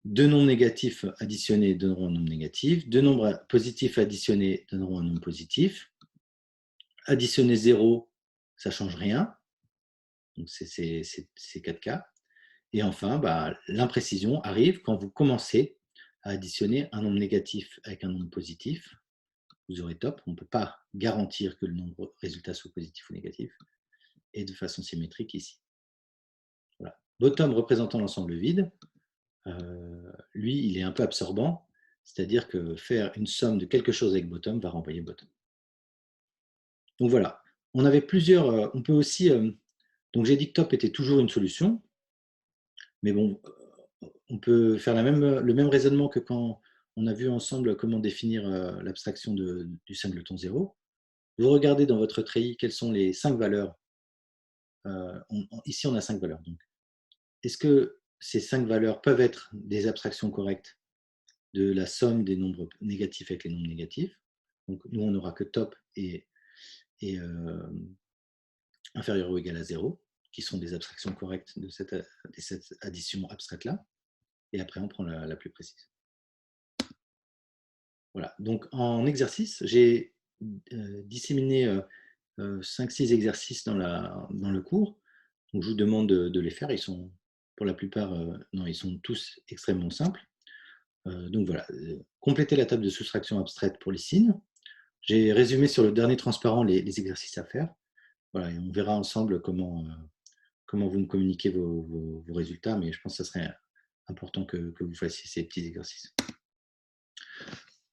Deux nombres négatifs additionnés donneront un nombre négatif. Deux nombres positifs additionnés donneront un nombre positif. Additionner 0, ça ne change rien. Donc, c'est ces 4 cas. Et enfin, bah, l'imprécision arrive quand vous commencez à additionner un nombre négatif avec un nombre positif. Vous aurez top. On ne peut pas garantir que le nombre résultat soit positif ou négatif. Et de façon symétrique ici. Voilà. Bottom représentant l'ensemble vide. Lui, il est un peu absorbant, c'est-à-dire que faire une somme de quelque chose avec bottom va renvoyer bottom. Donc voilà, on avait plusieurs, on peut aussi, donc j'ai dit que top était toujours une solution, mais bon, on peut faire le même raisonnement que quand on a vu ensemble comment définir l'abstraction du singleton 0. Vous regardez dans votre treillis quelles sont les 5 valeurs. Ici, on a 5 valeurs. Donc, est-ce que ces 5 valeurs peuvent être des abstractions correctes de la somme des nombres négatifs avec les nombres négatifs? Donc, nous, on n'aura que top et inférieur ou égal à 0, qui sont des abstractions correctes de cette addition abstraite-là. Et après, on prend la plus précise. Voilà. Donc, en exercice, j'ai disséminé 5-6 exercices dans le cours. Donc, je vous demande de les faire. Ils sont, pour la plupart, non, ils sont tous extrêmement simples. Donc, voilà. Complétez la table de soustraction abstraite pour les signes. J'ai résumé sur le dernier transparent les exercices à faire. Voilà, et on verra ensemble comment vous me communiquez vos résultats, mais je pense que ce serait important que vous fassiez ces petits exercices.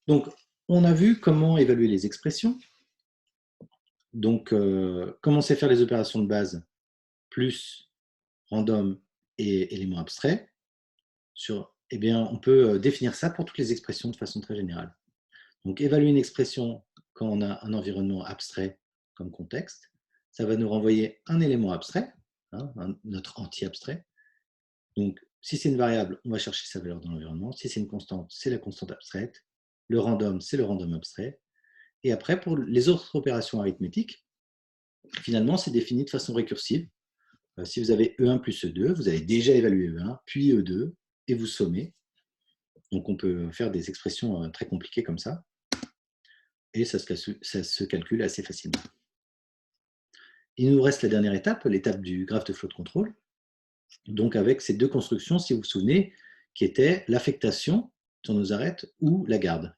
Donc, on a vu comment évaluer les expressions. Donc, comment c'est faire les opérations de base plus random et éléments abstraits. Eh bien, on peut définir ça pour toutes les expressions de façon très générale. Donc, évaluer une expression quand on a un environnement abstrait comme contexte, ça va nous renvoyer un élément abstrait, hein, notre anti-abstrait. Donc, si c'est une variable, on va chercher sa valeur dans l'environnement. Si c'est une constante, c'est la constante abstraite. Le random, c'est le random abstrait. Et après, pour les autres opérations arithmétiques, finalement, c'est défini de façon récursive. Si vous avez E1 plus E2, vous avez déjà évalué E1, puis E2, et vous sommez. Donc, on peut faire des expressions très compliquées comme ça. Et ça se calcule assez facilement. Il nous reste la dernière étape, l'étape du graphe de flow de contrôle. Donc, avec ces deux constructions, si vous vous souvenez, qui étaient l'affectation sur nos arêtes ou la garde.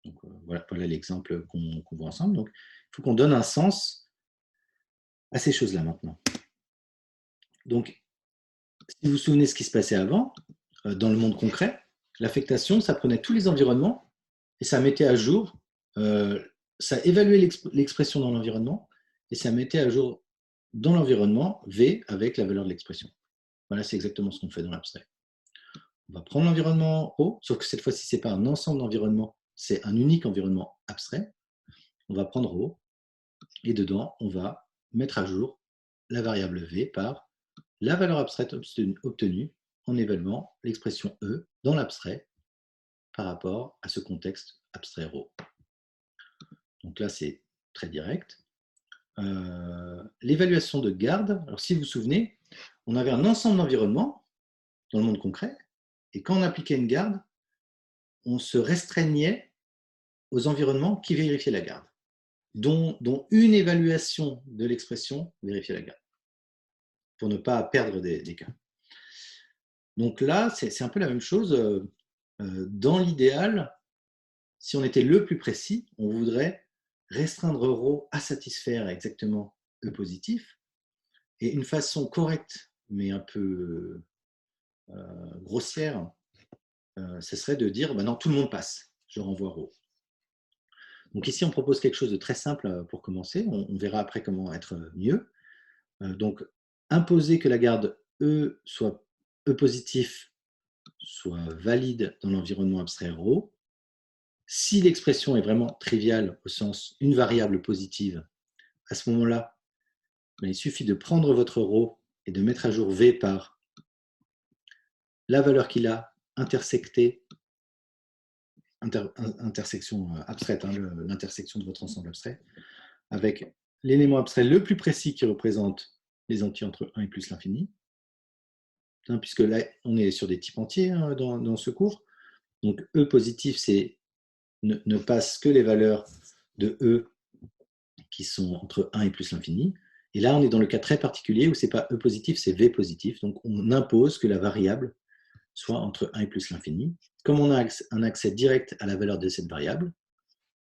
Donc, voilà l'exemple qu'on voit ensemble. Donc, il faut qu'on donne un sens à ces choses-là maintenant. Donc, si vous vous souvenez ce qui se passait avant, dans le monde concret, l'affectation, ça prenait tous les environnements et ça mettait à jour, ça évaluait l'expression dans l'environnement et ça mettait à jour dans l'environnement V avec la valeur de l'expression. Voilà, c'est exactement ce qu'on fait dans l'abstrait. On va prendre l'environnement O, sauf que cette fois-ci, ce n'est pas un ensemble d'environnements, c'est un unique environnement abstrait. On va prendre O et dedans, on va mettre à jour la variable V par la valeur abstraite obtenue en évaluant l'expression E dans l'abstrait par rapport à ce contexte abstrait ρ. Donc là, c'est très direct. L'évaluation de garde, alors si vous vous souvenez, on avait un ensemble d'environnements dans le monde concret, et quand on appliquait une garde, on se restreignait aux environnements qui vérifiaient la garde, dont une évaluation de l'expression vérifiait la garde, pour ne pas perdre des cas. Donc là, c'est un peu la même chose. Dans l'idéal, si on était le plus précis, on voudrait restreindre ρ à satisfaire exactement E positif. Et une façon correcte, mais un peu grossière, ce serait de dire non, tout le monde passe, je renvoie ρ. Donc ici, on propose quelque chose de très simple pour commencer. On verra après comment être mieux. Donc, imposer que la garde E soit E positif soit valide dans l'environnement abstrait ρ. Si l'expression est vraiment triviale au sens une variable positive, à ce moment-là, il suffit de prendre votre ρ et de mettre à jour V par la valeur qu'il a intersectée, intersection abstraite, l'intersection de votre ensemble abstrait, avec l'élément abstrait le plus précis qui représente les entiers entre 1 et plus l'infini, puisque là, on est sur des types entiers dans ce cours. Donc, E positif, c'est ne passe que les valeurs de E qui sont entre 1 et plus l'infini. Et là, on est dans le cas très particulier où ce n'est pas E positif, c'est V positif. Donc, on impose que la variable soit entre 1 et plus l'infini. Comme on a un accès direct à la valeur de cette variable,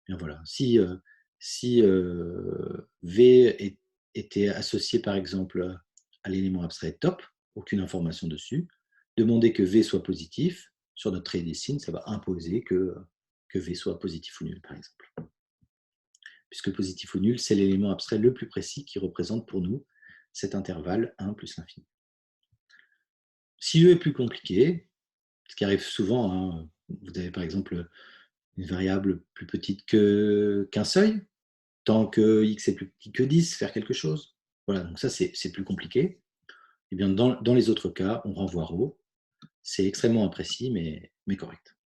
bien voilà. Si V était associé, par exemple, à l'élément abstrait top, aucune information dessus, demander que V soit positif, sur notre trait des signes, ça va imposer que V soit positif ou nul, par exemple. Puisque positif ou nul, c'est l'élément abstrait le plus précis qui représente pour nous cet intervalle 1 plus l'infini. Si E est plus compliqué, ce qui arrive souvent, hein, vous avez par exemple une variable plus petite qu'un seuil, tant que x est plus petit que 10, faire quelque chose. Voilà, donc ça c'est plus compliqué. Et bien dans les autres cas, on renvoie ρ. C'est extrêmement imprécis, mais correct.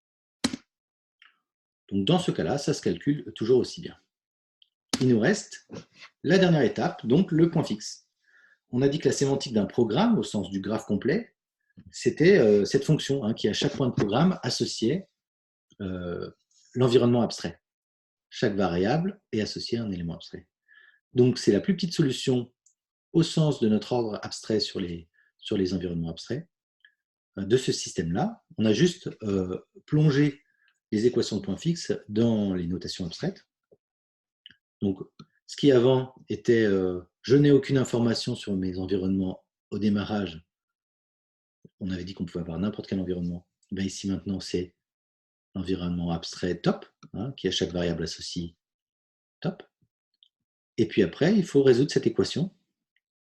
Donc dans ce cas-là, ça se calcule toujours aussi bien. il nous reste la dernière étape, donc le point fixe. On a dit que la sémantique d'un programme, au sens du graphe complet, c'était cette fonction qui, à chaque point de programme, associait l'environnement abstrait. Chaque variable est associée à un élément abstrait. Donc, c'est la plus petite solution au sens de notre ordre abstrait sur les environnements abstraits de ce système-là. On a juste plongé les équations de point fixe dans les notations abstraites. Donc, ce qui avant était je n'ai aucune information sur mes environnements au démarrage. On avait dit qu'on pouvait avoir n'importe quel environnement. Ben ici, maintenant, c'est l'environnement abstrait top, qui à chaque variable associe top. Et puis après, il faut résoudre cette équation.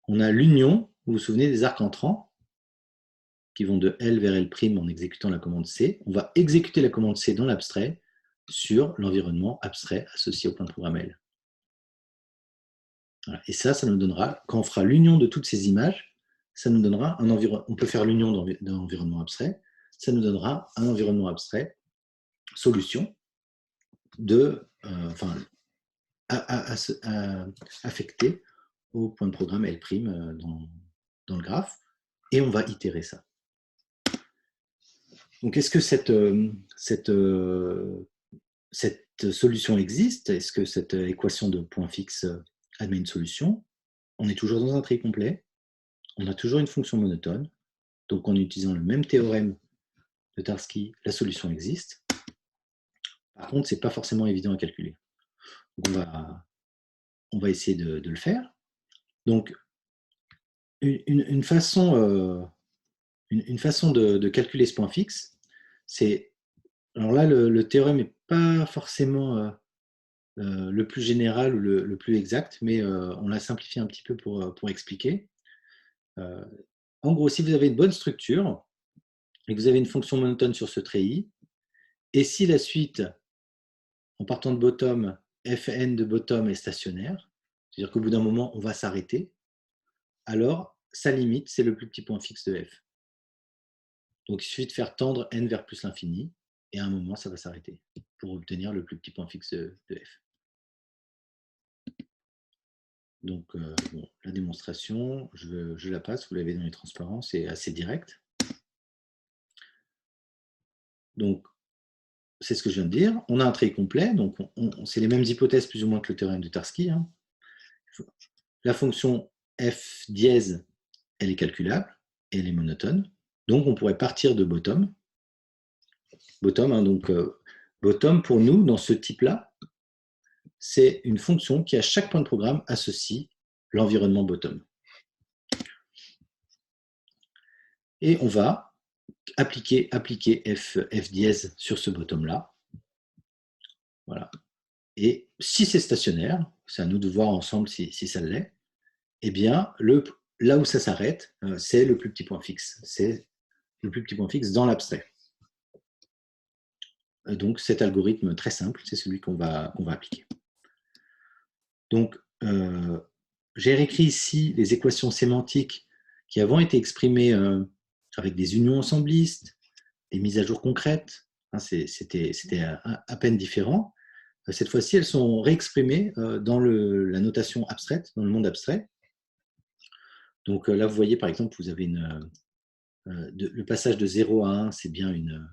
On a l'union, vous vous souvenez des arcs entrants, qui vont de L vers L' en exécutant la commande C. On va exécuter la commande C dans l'abstrait sur l'environnement abstrait associé au point de programme L. Voilà. Et ça nous donnera, quand on fera l'union de toutes ces images, ça nous donnera un environnement. On peut faire l'union d'un environnement abstrait, ça nous donnera un environnement abstrait solution affecté au point de programme L' dans le graphe, et on va itérer ça. Donc, est-ce que cette solution existe? Est-ce que cette équation de point fixe admet une solution? On est toujours dans un tri complet, on a toujours une fonction monotone, donc en utilisant le même théorème de Tarski, la solution existe. Par contre, ce n'est pas forcément évident à calculer. Donc on va essayer de le faire. Donc, une façon de calculer ce point fixe, c'est... Alors là, le théorème n'est pas forcément le plus général ou le plus exact, mais on l'a simplifié un petit peu pour expliquer. En gros, si vous avez une bonne structure et que vous avez une fonction monotone sur ce trait I, et si la suite, en partant de bottom, fn de bottom est stationnaire, c'est-à-dire qu'au bout d'un moment, on va s'arrêter, alors sa limite, c'est le plus petit point fixe de f. Donc, il suffit de faire tendre n vers plus l'infini, et à un moment, ça va s'arrêter pour obtenir le plus petit point fixe de f. Donc, bon, la démonstration, je la passe, vous l'avez dans les transparents, c'est assez direct. Donc, c'est ce que je viens de dire. On a un trait complet, donc c'est les mêmes hypothèses plus ou moins que le théorème de Tarski. La fonction f dièse, elle est calculable, et elle est monotone. Donc, on pourrait partir de bottom. Bottom, pour nous, dans ce type-là, c'est une fonction qui, à chaque point de programme, associe l'environnement bottom. Et on va appliquer f dièse sur ce bottom-là. Voilà. Et si c'est stationnaire, c'est à nous de voir ensemble si ça l'est, eh bien, là où ça s'arrête, c'est le plus petit point fixe. C'est le plus petit point fixe dans l'abstrait. Donc, cet algorithme très simple, c'est celui qu'on va appliquer. Donc, j'ai réécrit ici les équations sémantiques qui avant étaient exprimées avec des unions ensemblistes, des mises à jour concrètes. C'était à peine différent. Cette fois-ci, elles sont réexprimées dans la notation abstraite, dans le monde abstrait. Donc là, vous voyez, par exemple, vous avez le passage de 0 à 1, c'est bien une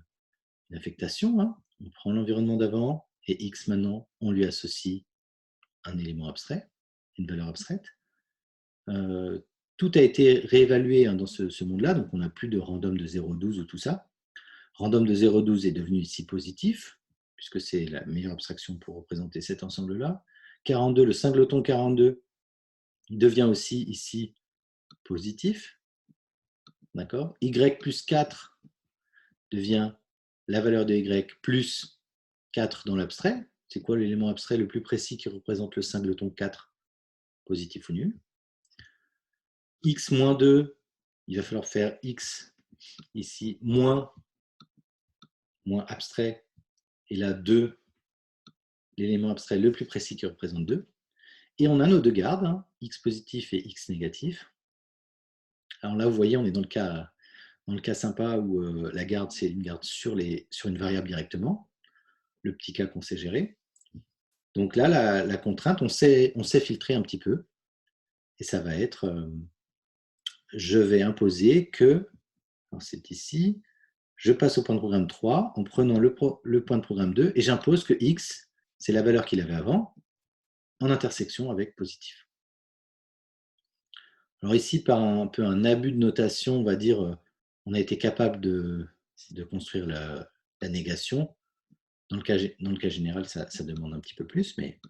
affectation. On prend l'environnement d'avant et X maintenant, on lui associe un élément abstrait, une valeur abstraite. Tout a été réévalué dans ce monde-là, donc on n'a plus de random de 0,12 ou tout ça. Random de 0,12 est devenu ici positif, puisque c'est la meilleure abstraction pour représenter cet ensemble-là. 42, le singleton 42 devient aussi ici positif. D'accord ? Y plus 4 devient la valeur de Y plus 4 dans l'abstrait. C'est quoi l'élément abstrait le plus précis qui représente le singleton 4, positif ou nul? X moins 2, il va falloir faire X ici moins abstrait, et là 2, l'élément abstrait le plus précis qui représente 2. Et on a nos deux gardes, X positif et X négatif. Alors là, vous voyez, on est dans le cas sympa où la garde, c'est une garde sur une variable directement, le petit cas qu'on sait gérer. Donc là, la contrainte, on sait filtrer un petit peu. Et ça va être, je vais imposer que, c'est ici, je passe au point de programme 3 en prenant le point de programme 2 et j'impose que x, c'est la valeur qu'il avait avant, en intersection avec positif. Alors ici, par un peu un abus de notation, on va dire, on a été capable de construire la négation. Dans le cas général, ça demande un petit peu plus, mais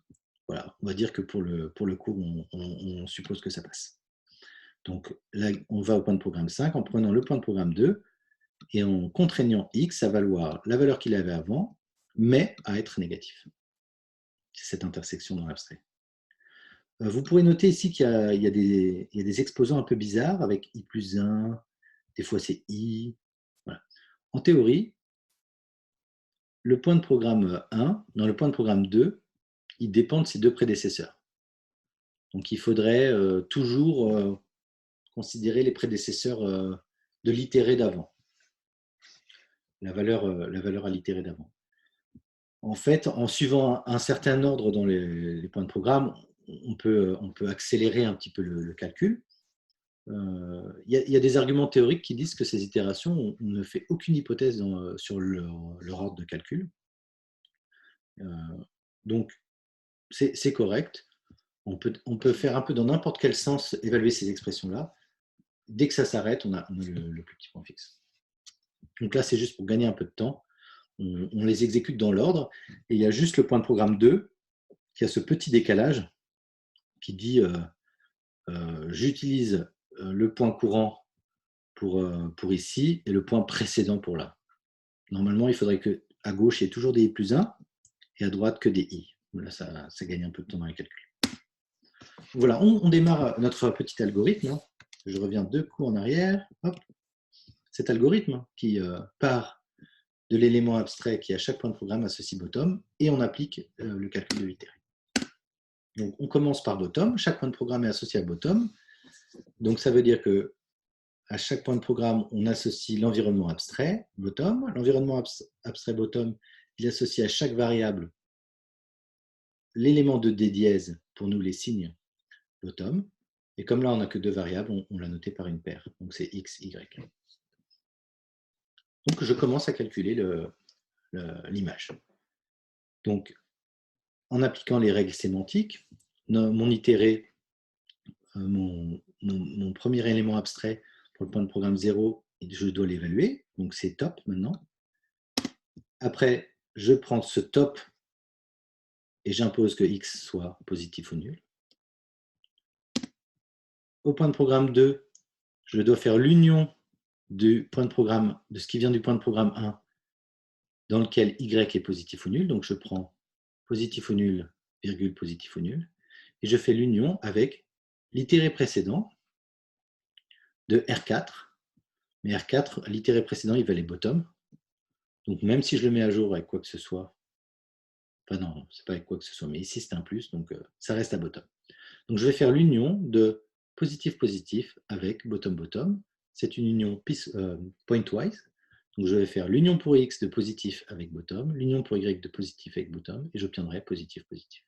voilà, on va dire que pour le cours, on suppose que ça passe. Donc là, on va au point de programme 5 en prenant le point de programme 2 et en contraignant x à valoir la valeur qu'il avait avant, mais à être négatif. C'est cette intersection dans l'abstrait. Vous pourrez noter ici qu'il y a des exposants un peu bizarres avec i plus 1, des fois c'est i. Voilà. En théorie, le point de programme 1, dans le point de programme 2, il dépend de ses deux prédécesseurs. Donc il faudrait toujours considérer les prédécesseurs de l'itéré d'avant. La valeur à l'itéré d'avant. En fait, en suivant un certain ordre dans les points de programme, on peut accélérer un petit peu le calcul. Il y a des arguments théoriques qui disent que ces itérations, on ne fait aucune hypothèse sur leur ordre de calcul. Donc, c'est correct. On peut faire un peu dans n'importe quel sens évaluer ces expressions-là. Dès que ça s'arrête, on a le plus petit point fixe. Donc là, c'est juste pour gagner un peu de temps. On les exécute dans l'ordre. Et il y a juste le point de programme 2 qui a ce petit décalage qui dit j'utilise le point courant pour ici et le point précédent pour là. Normalement, il faudrait qu'à gauche, il y ait toujours des i plus 1 et à droite que des i. Là, ça gagne un peu de temps dans les calculs. Voilà, on démarre notre petit algorithme. Je reviens 2 coups en arrière. Hop. Cet algorithme qui part de l'élément abstrait qui, à chaque point de programme, associe bottom et on applique le calcul de l'itéré. Donc, on commence par bottom. Chaque point de programme est associé à bottom. Donc, ça veut dire que à chaque point de programme, on associe l'environnement abstrait, bottom. L'environnement abstrait bottom, il associe à chaque variable l'élément de D dièse, pour nous les signes bottom. Et comme là, on n'a que 2 variables, on l'a noté par une paire. Donc, c'est x, y. Donc, je commence à calculer l'image. Donc, en appliquant les règles sémantiques, mon itéré, mon premier élément abstrait pour le point de programme 0, je dois l'évaluer. Donc, c'est top maintenant. Après, je prends ce top et j'impose que x soit positif ou nul. Au point de programme 2, je dois faire l'union du point de programme, de ce qui vient du point de programme 1, dans lequel y est positif ou nul. Donc, je prends positif ou nul, virgule positif ou nul, et je fais l'union avec l'itéré précédent de R4. Mais R4, l'itéré précédent, il valait bottom. Donc, même si je le mets à jour avec quoi que ce soit, enfin non, c'est pas avec quoi que ce soit, mais ici, c'est un plus, donc ça reste à bottom. Donc, je vais faire l'union de positif-positif avec bottom-bottom. C'est une union pointwise. Donc, je vais faire l'union pour x de positif avec bottom, l'union pour y de positif avec bottom, et j'obtiendrai positif-positif.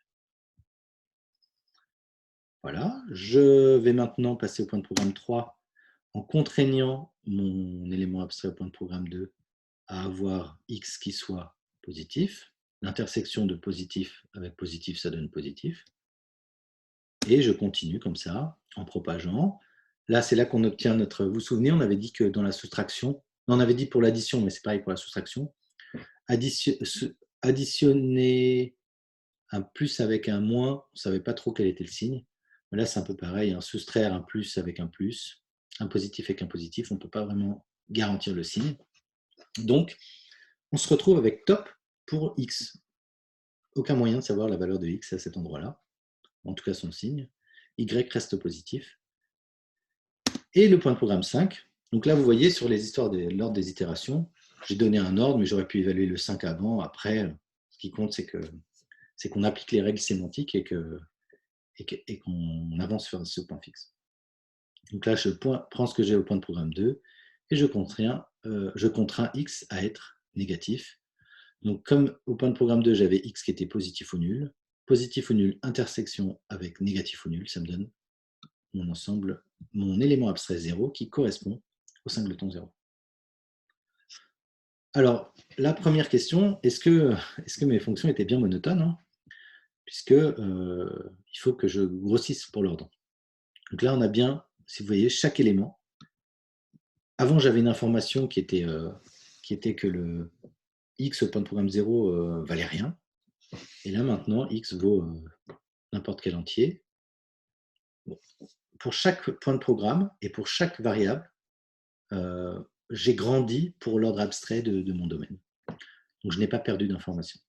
Voilà. Je vais maintenant passer au point de programme 3 en contraignant mon élément abstrait au point de programme 2 à avoir x qui soit positif. L'intersection de positif avec positif, ça donne positif. Et je continue comme ça, en propageant. Là, c'est là qu'on obtient notre... Vous vous souvenez, on avait dit que dans la soustraction, on avait dit pour l'addition, mais c'est pareil pour la soustraction, additionner un plus avec un moins, on ne savait pas trop quel était le signe. Mais là, c'est un peu pareil, soustraire un plus avec un plus, un positif avec un positif, on ne peut pas vraiment garantir le signe. Donc, on se retrouve avec top pour x. Aucun moyen de savoir la valeur de x à cet endroit-là, en tout cas son signe. Y reste positif. Et le point de programme 5. Donc là, vous voyez, sur les histoires de l'ordre des itérations, j'ai donné un ordre, mais j'aurais pu évaluer le 5 avant. Après, ce qui compte, c'est qu'on applique les règles sémantiques et qu'on avance sur ce point fixe. Donc là, je prends ce que j'ai au point de programme 2 et je contrains x à être négatif. Donc comme au point de programme 2, j'avais x qui était positif ou nul, positif ou nul, intersection avec négatif ou nul, ça me donne mon ensemble, mon élément abstrait 0 qui correspond au singleton 0. Alors, la première question, est-ce que mes fonctions étaient bien monotones, hein, puisque il faut que je grossisse pour l'ordre. Donc là, on a bien, si vous voyez, chaque élément. Avant, j'avais une information qui était que le x au point de programme 0 valait rien. Et là, maintenant, x vaut n'importe quel entier. Bon. Pour chaque point de programme et pour chaque variable, j'ai grandi pour l'ordre abstrait de mon domaine. Donc, je n'ai pas perdu d'information.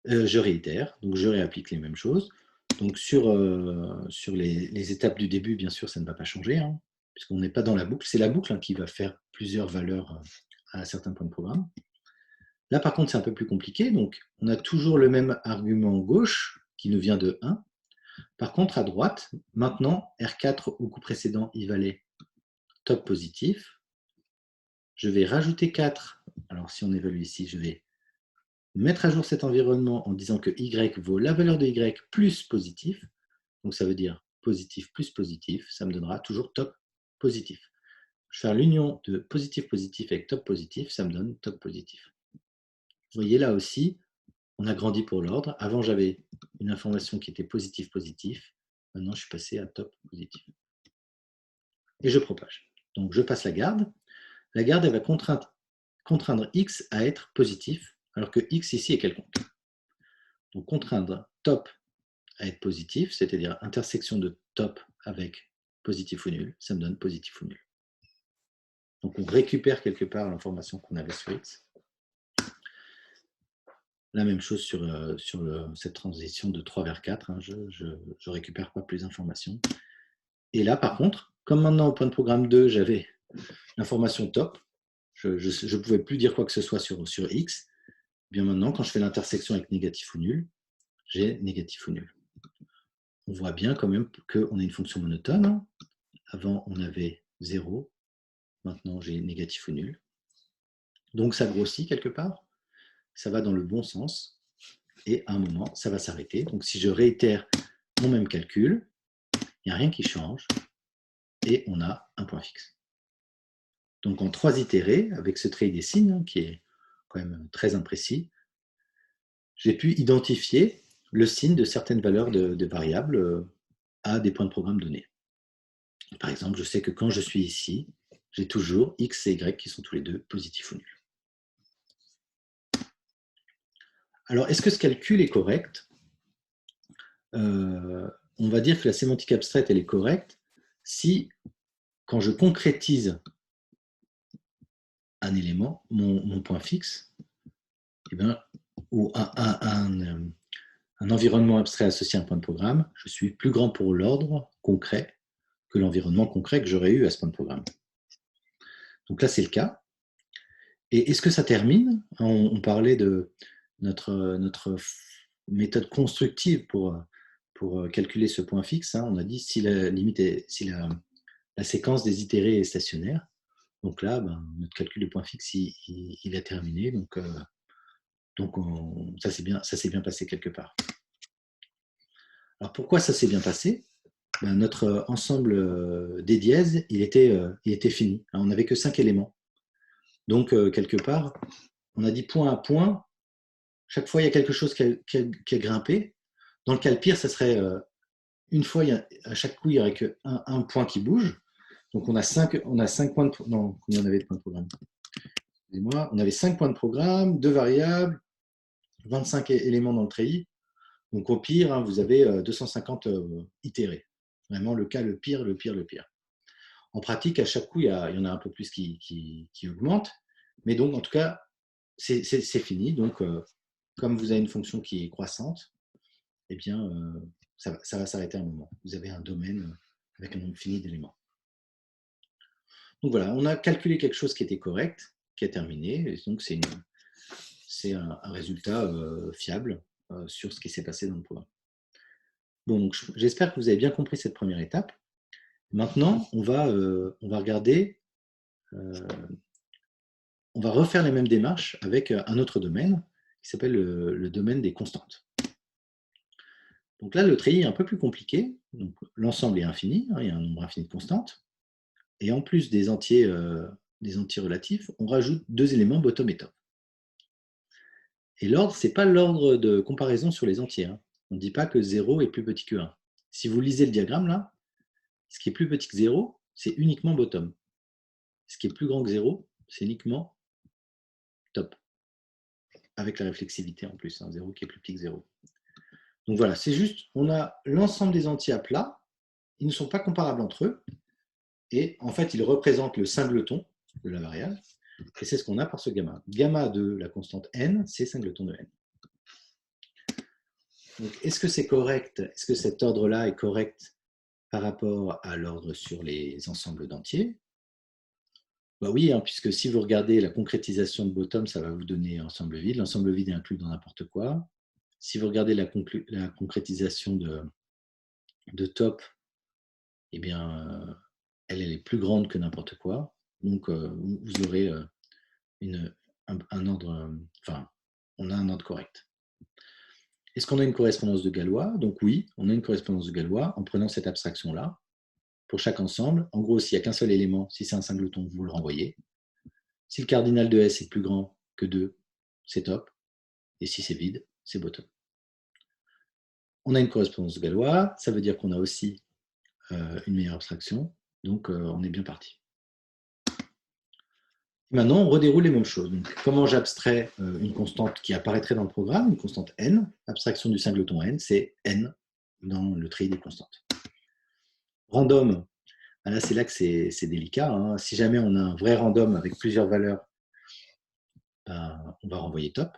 Je réitère, donc je réapplique les mêmes choses. Donc, sur les étapes du début, bien sûr, ça ne va pas changer, hein, puisqu'on n'est pas dans la boucle. C'est la boucle qui va faire plusieurs valeurs à certains points de programme. Là, par contre, c'est un peu plus compliqué. Donc, on a toujours le même argument gauche qui nous vient de 1. Par contre, à droite, maintenant, R4 au coup précédent, il valait top positif. Je vais rajouter 4. Alors, si on évalue ici, je vais mettre à jour cet environnement en disant que Y vaut la valeur de Y plus positif. Donc, ça veut dire positif plus positif. Ça me donnera toujours top positif. Je vais faire l'union de positif positif avec top positif. Ça me donne top positif. Vous voyez là aussi, on a grandi pour l'ordre. Avant, j'avais une information qui était positif positif. Maintenant, je suis passé à top positif. Et je propage. Donc, je passe la garde. La garde, elle va contraindre x à être positif, alors que x ici est quelconque. Donc, contraindre top à être positif, c'est-à-dire intersection de top avec positif ou nul, ça me donne positif ou nul. Donc, on récupère quelque part l'information qu'on avait sur x. La même chose sur cette transition de 3 vers 4. Hein, je ne récupère pas plus d'informations. Et là, par contre, comme maintenant au point de programme 2, j'avais l'information top, je ne pouvais plus dire quoi que ce soit sur x, bien maintenant, quand je fais l'intersection avec négatif ou nul, j'ai négatif ou nul. On voit bien quand même qu'on a une fonction monotone. Avant, on avait 0. Maintenant, j'ai négatif ou nul. Donc, ça grossit quelque part. Ça va dans le bon sens. Et à un moment, ça va s'arrêter. Donc, si je réitère mon même calcul, il n'y a rien qui change. Et on a un point fixe. Donc, en 3 itérés, avec ce trait des signes, qui est quand même très imprécis, j'ai pu identifier le signe de certaines valeurs de variables à des points de programme donnés. Par exemple, je sais que quand je suis ici, j'ai toujours x et y qui sont tous les deux positifs ou nuls. Alors, est-ce que ce calcul est correct? On va dire que la sémantique abstraite, elle est correcte si, quand je concrétise un élément, mon point fixe, eh bien, ou un environnement abstrait associé à un point de programme, je suis plus grand pour l'ordre concret que l'environnement concret que j'aurais eu à ce point de programme. Donc là, c'est le cas. Et est-ce que ça termine? On parlait de notre méthode constructive pour calculer ce point fixe. Hein. On a dit si la limite est, si la séquence des itérés est stationnaire. Donc là, notre calcul de point fixe, il a terminé. Donc ça s'est bien passé quelque part. Alors pourquoi ça s'est bien passé? Notre ensemble des dièses, il était fini. On n'avait que 5 éléments. Donc, quelque part, on a dit point à point. Chaque fois, il y a quelque chose qui a grimpé. Dans le cas le pire, ça serait une fois, à chaque coup, il n'y aurait qu'un point qui bouge. Donc, on a 5 points de... Non, combien on avait de points de programme? Excusez-moi. On avait 5 points de programme, 2 variables, 25 éléments dans le treillis. Donc, au pire, vous avez 250 itérés. Vraiment, le cas le pire, le pire, le pire. En pratique, à chaque coup, il y en a un peu plus qui augmente. Mais donc, en tout cas, c'est fini. Donc, comme vous avez une fonction qui est croissante, eh bien, ça va s'arrêter à un moment. Vous avez un domaine avec un nombre fini d'éléments. Donc voilà, on a calculé quelque chose qui était correct, qui a terminé. Et donc, c'est un résultat fiable sur ce qui s'est passé dans le programme. Bon, donc j'espère que vous avez bien compris cette première étape. Maintenant, on va regarder, on va refaire les mêmes démarches avec un autre domaine qui s'appelle le domaine des constantes. Donc là, le treillis est un peu plus compliqué. L'ensemble est infini, hein, il y a un nombre infini de constantes. Et en plus des entiers relatifs, on rajoute deux éléments bottom et top. Et l'ordre, ce n'est pas l'ordre de comparaison sur les entiers. Hein. On ne dit pas que 0 est plus petit que 1. Si vous lisez le diagramme là, ce qui est plus petit que 0, c'est uniquement bottom. Ce qui est plus grand que 0, c'est uniquement top. Avec la réflexivité en plus, hein, 0 qui est plus petit que 0. Donc voilà, c'est juste, on a l'ensemble des entiers à plat, ils ne sont pas comparables entre eux, et en fait, ils représentent le singleton de la variable, et c'est ce qu'on a par ce gamma. Gamma de la constante n, c'est singleton de n. Donc, est-ce que c'est correct? Est-ce que cet ordre-là est correct par rapport à l'ordre sur les ensembles d'entiers? Bah oui, hein, puisque si vous regardez la concrétisation de bottom, ça va vous donner ensemble vide. L'ensemble vide est inclus dans n'importe quoi. Si vous regardez la concrétisation de top, eh bien, elle est plus grande que n'importe quoi. Donc, vous aurez un ordre, enfin, on a un ordre correct. Est-ce qu'on a une correspondance de Galois? Donc oui, on a une correspondance de Galois en prenant cette abstraction-là. Pour chaque ensemble, en gros, s'il n'y a qu'un seul élément, si c'est un singleton, vous le renvoyez. Si le cardinal de S est plus grand que 2, c'est top. Et si c'est vide, c'est bottom. On a une correspondance de Galois, ça veut dire qu'on a aussi une meilleure abstraction. Donc, on est bien parti. Maintenant, on redéroule les mêmes choses. Donc, comment j'abstrais une constante qui apparaîtrait dans le programme, une constante n, abstraction du singleton n, c'est n dans le treillis des constantes. Random, là c'est là que c'est délicat. Hein. Si jamais on a un vrai random avec plusieurs valeurs, on va renvoyer top.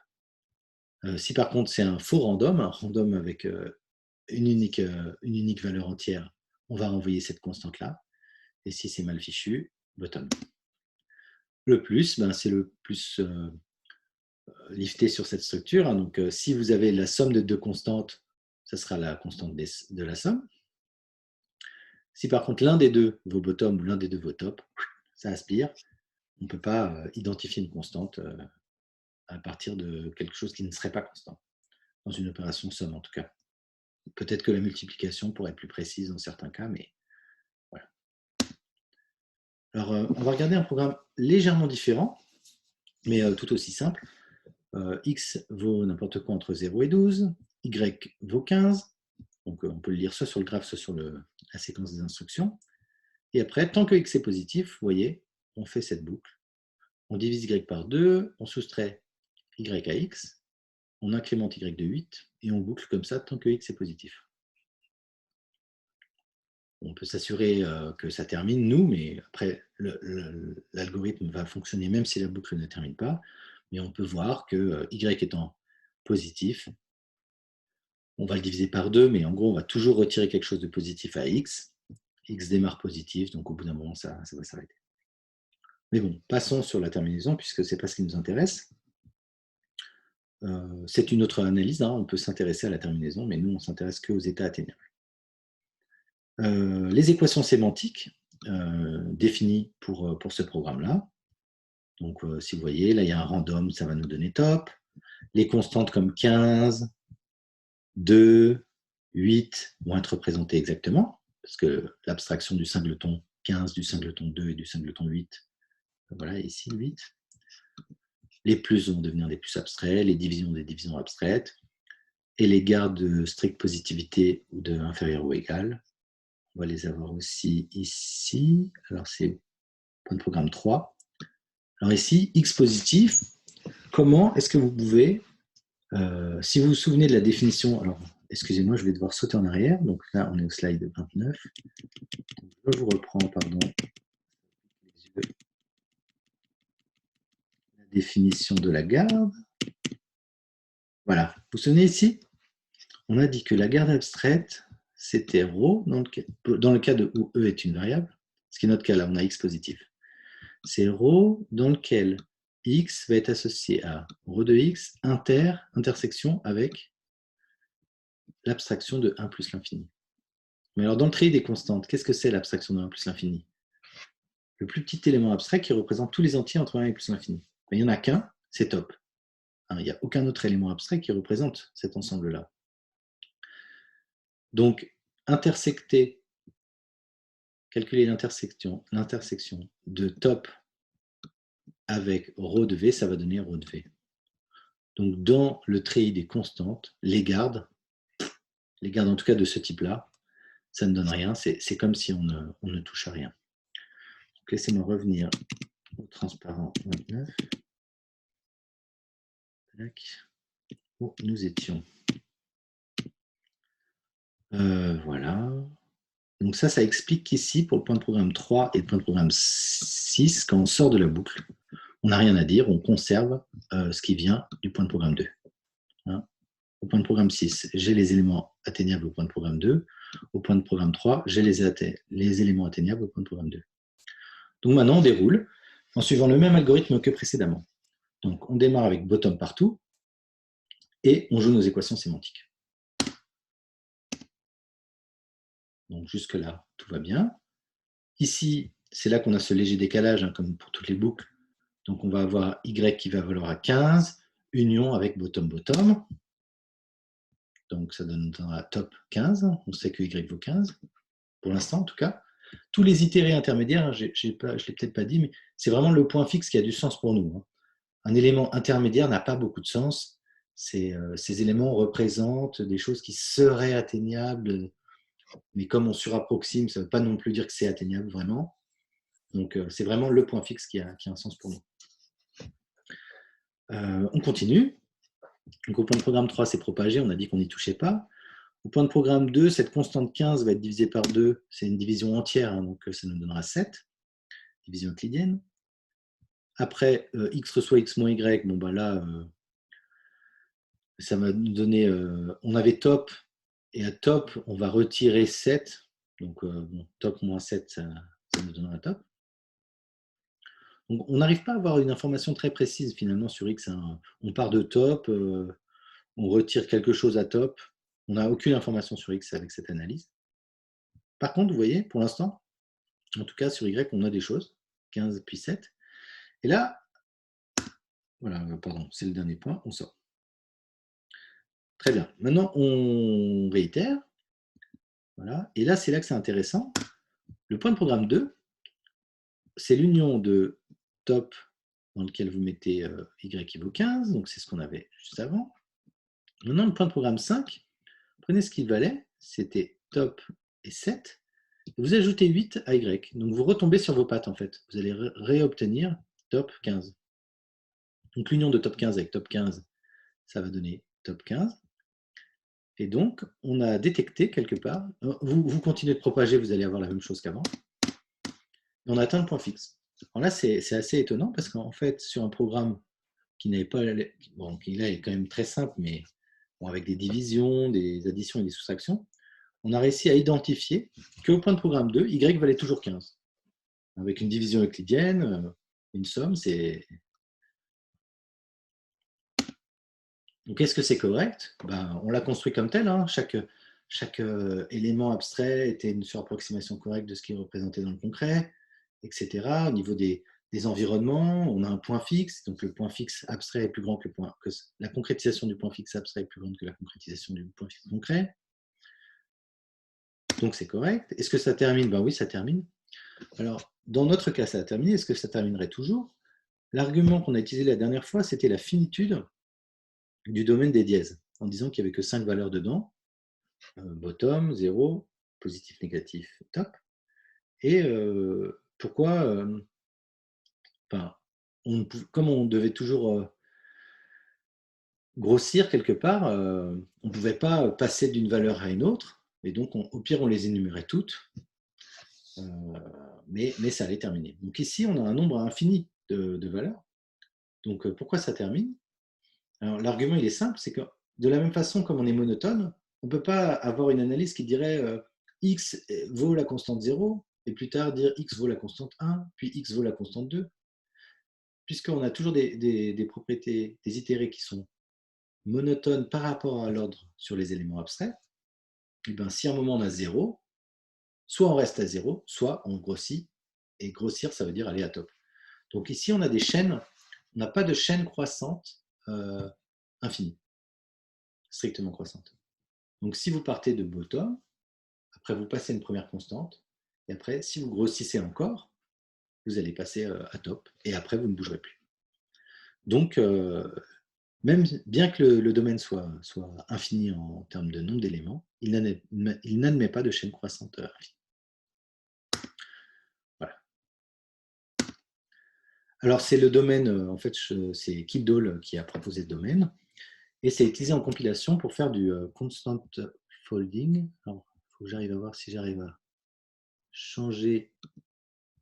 Si par contre c'est un faux random, un random avec une unique valeur entière, on va renvoyer cette constante-là. Et si c'est mal fichu, bottom. Le plus, c'est le plus lifté sur cette structure. Hein. Donc, si vous avez la somme de deux constantes, ça sera la constante de la somme. Si par contre l'un des deux vaut bottom ou l'un des deux vaut top, ça aspire. On ne peut pas identifier une constante à partir de quelque chose qui ne serait pas constant, dans une opération somme en tout cas. Peut-être que la multiplication pourrait être plus précise dans certains cas, mais voilà. Alors, on va regarder un programme légèrement différent, mais tout aussi simple. X vaut n'importe quoi entre 0 et 12, Y vaut 15, donc on peut le lire soit sur le graphe, soit sur la séquence des instructions. Et après, tant que X est positif, vous voyez, on fait cette boucle. On divise Y par 2, on soustrait Y à X, on incrémente Y de 8, et on boucle comme ça tant que X est positif. On peut s'assurer que ça termine, nous, mais après, l'algorithme va fonctionner même si la boucle ne termine pas. Mais on peut voir que Y étant positif, on va le diviser par 2, mais en gros, on va toujours retirer quelque chose de positif à X. X démarre positif, donc au bout d'un moment, ça va s'arrêter. Mais bon, passons sur la terminaison, puisque ce n'est pas ce qui nous intéresse. C'est une autre analyse, hein. On peut s'intéresser à la terminaison, mais nous, on ne s'intéresse qu'aux états atteignables. Les équations sémantiques définies pour ce programme-là. Donc, si vous voyez, là, il y a un random, ça va nous donner top. Les constantes comme 15, 2, 8 vont être représentées exactement, parce que l'abstraction du singleton 15, du singleton 2 et du singleton 8, voilà, ici 8. Les plus vont devenir des plus abstraits, les divisions des divisions abstraites, et les gardes de stricte positivité ou de inférieur ou égal, on va les avoir aussi ici. Alors, c'est point de programme 3. Alors ici, X positif, comment est-ce que vous pouvez, si vous vous souvenez de la définition, alors excusez-moi, je vais devoir sauter en arrière, donc là on est au slide 29, je vous reprends, pardon, la définition de la garde. Voilà, vous vous souvenez ici, on a dit que la garde abstraite, c'était ρ dans le cas de où E est une variable, ce qui est notre cas là, on a X positif. C'est ρ dans lequel X va être associé à ρ de X intersection avec l'abstraction de 1 plus l'infini. Mais alors, dans le treillis des constantes, qu'est-ce que c'est l'abstraction de 1 plus l'infini? Le plus petit élément abstrait qui représente tous les entiers entre 1 et plus l'infini. Il n'y en a qu'un, c'est top. hein. Il n'y a aucun autre élément abstrait qui représente cet ensemble-là. Donc, calculer l'intersection de top avec ρ de V, ça va donner ρ de V. Donc, dans le treillis des constantes, les gardes en tout cas de ce type-là, ça ne donne rien. C'est comme si on ne touche à rien. Laissez-moi revenir au transparent 29. Où nous étions. Voilà. Donc ça explique qu'ici, pour le point de programme 3 et le point de programme 6, quand on sort de la boucle, on n'a rien à dire, on conserve ce qui vient du point de programme 2. Hein. Au point de programme 6, j'ai les éléments atteignables au point de programme 2. Au point de programme 3, j'ai les éléments atteignables au point de programme 2. Donc maintenant, on déroule en suivant le même algorithme que précédemment. Donc on démarre avec bottom partout et on joue nos équations sémantiques. Donc jusque-là, tout va bien. Ici, c'est là qu'on a ce léger décalage, hein, comme pour toutes les boucles. Donc on va avoir Y qui va valoir à 15, union avec bottom-bottom. Donc ça donnera top 15. On sait que Y vaut 15, pour l'instant en tout cas. Tous les itérés intermédiaires, je ne l'ai peut-être pas dit, mais c'est vraiment le point fixe qui a du sens pour nous. Hein. Un élément intermédiaire n'a pas beaucoup de sens. Ces éléments représentent des choses qui seraient atteignables, mais comme on surapproxime, ça ne veut pas non plus dire que c'est atteignable vraiment. Donc, c'est vraiment le point fixe qui a un sens pour nous. On continue. Donc, au point de programme 3, c'est propagé. On a dit qu'on n'y touchait pas. Au point de programme 2, cette constante 15 va être divisée par 2. C'est une division entière, hein, donc ça nous donnera 7. Division euclidienne. Après, x reçoit x moins y. Bon, bah là, ça va nous donner... on avait top. Et à top, on va retirer 7. Donc, top moins 7, ça nous donnera top. Donc, on n'arrive pas à avoir une information très précise finalement sur X. Hein. On part de top, on retire quelque chose à top. On n'a aucune information sur X avec cette analyse. Par contre, vous voyez, pour l'instant, en tout cas sur Y, on a des choses. 15 puis 7. Et là, voilà, pardon, c'est le dernier point, on sort. Très bien. Maintenant, on réitère. Voilà. Et là, c'est là que c'est intéressant. Le point de programme 2, c'est l'union de top dans lequel vous mettez Y qui vaut 15, donc c'est ce qu'on avait juste avant. Maintenant, le point de programme 5, prenez ce qu'il valait, c'était top et 7, et vous ajoutez 8 à Y. Donc vous retombez sur vos pattes en fait. Vous allez réobtenir top 15. Donc l'union de top 15 avec top 15, ça va donner top 15. Et donc, on a détecté quelque part, vous continuez de propager, vous allez avoir la même chose qu'avant, et on atteint le point fixe. Alors là, c'est assez étonnant parce qu'en fait, sur un programme qui n'avait pas, bon, qui là est quand même très simple, mais bon, avec des divisions, des additions et des soustractions, on a réussi à identifier qu'au point de programme 2, Y valait toujours 15. Avec une division euclidienne, une somme, c'est... Donc, est-ce que c'est correct? Ben, on l'a construit comme tel. Hein. Chaque élément abstrait était une surapproximation correcte de ce qui est représenté dans le concret, etc. Au niveau des environnements, on a un point fixe. Donc, le point fixe abstrait est plus grand que la concrétisation du point fixe abstrait est plus grande que la concrétisation du point fixe concret. Donc, c'est correct. Est-ce que ça termine? Ben oui, ça termine. Alors, dans notre cas, ça a terminé. Est-ce que ça terminerait toujours? L'argument qu'on a utilisé la dernière fois, c'était la finitude du domaine des dièses, en disant qu'il n'y avait que 5 valeurs dedans, bottom, 0, positif, négatif, top. Et pourquoi, comme on devait toujours grossir quelque part, on ne pouvait pas passer d'une valeur à une autre, et donc au pire on les énumérait toutes, mais ça allait terminer. Donc ici on a un nombre infini de valeurs. Donc pourquoi ça termine? Alors, l'argument, il est simple, c'est que de la même façon, comme on est monotone, on ne peut pas avoir une analyse qui dirait x vaut la constante 0, et plus tard dire x vaut la constante 1, puis x vaut la constante 2, puisqu'on a toujours des propriétés, des itérés qui sont monotones par rapport à l'ordre sur les éléments abstraits. Et bien, si à un moment on a 0, soit on reste à 0, soit on grossit, et grossir, ça veut dire aller à top. Donc ici, on a des chaînes, on n'a pas de chaîne croissante infinie, strictement croissante. Donc, si vous partez de bottom, après vous passez une première constante, et après, si vous grossissez encore, vous allez passer à top, et après, vous ne bougerez plus. Donc, même bien que le domaine soit infini en termes de nombre d'éléments, il n'admet pas de chaîne croissante infinie. Voilà. Alors, c'est le domaine, en fait, c'est Kildall qui a proposé le domaine, et c'est utilisé en compilation pour faire du constant folding. Alors, il faut que j'arrive à voir si j'arrive à changer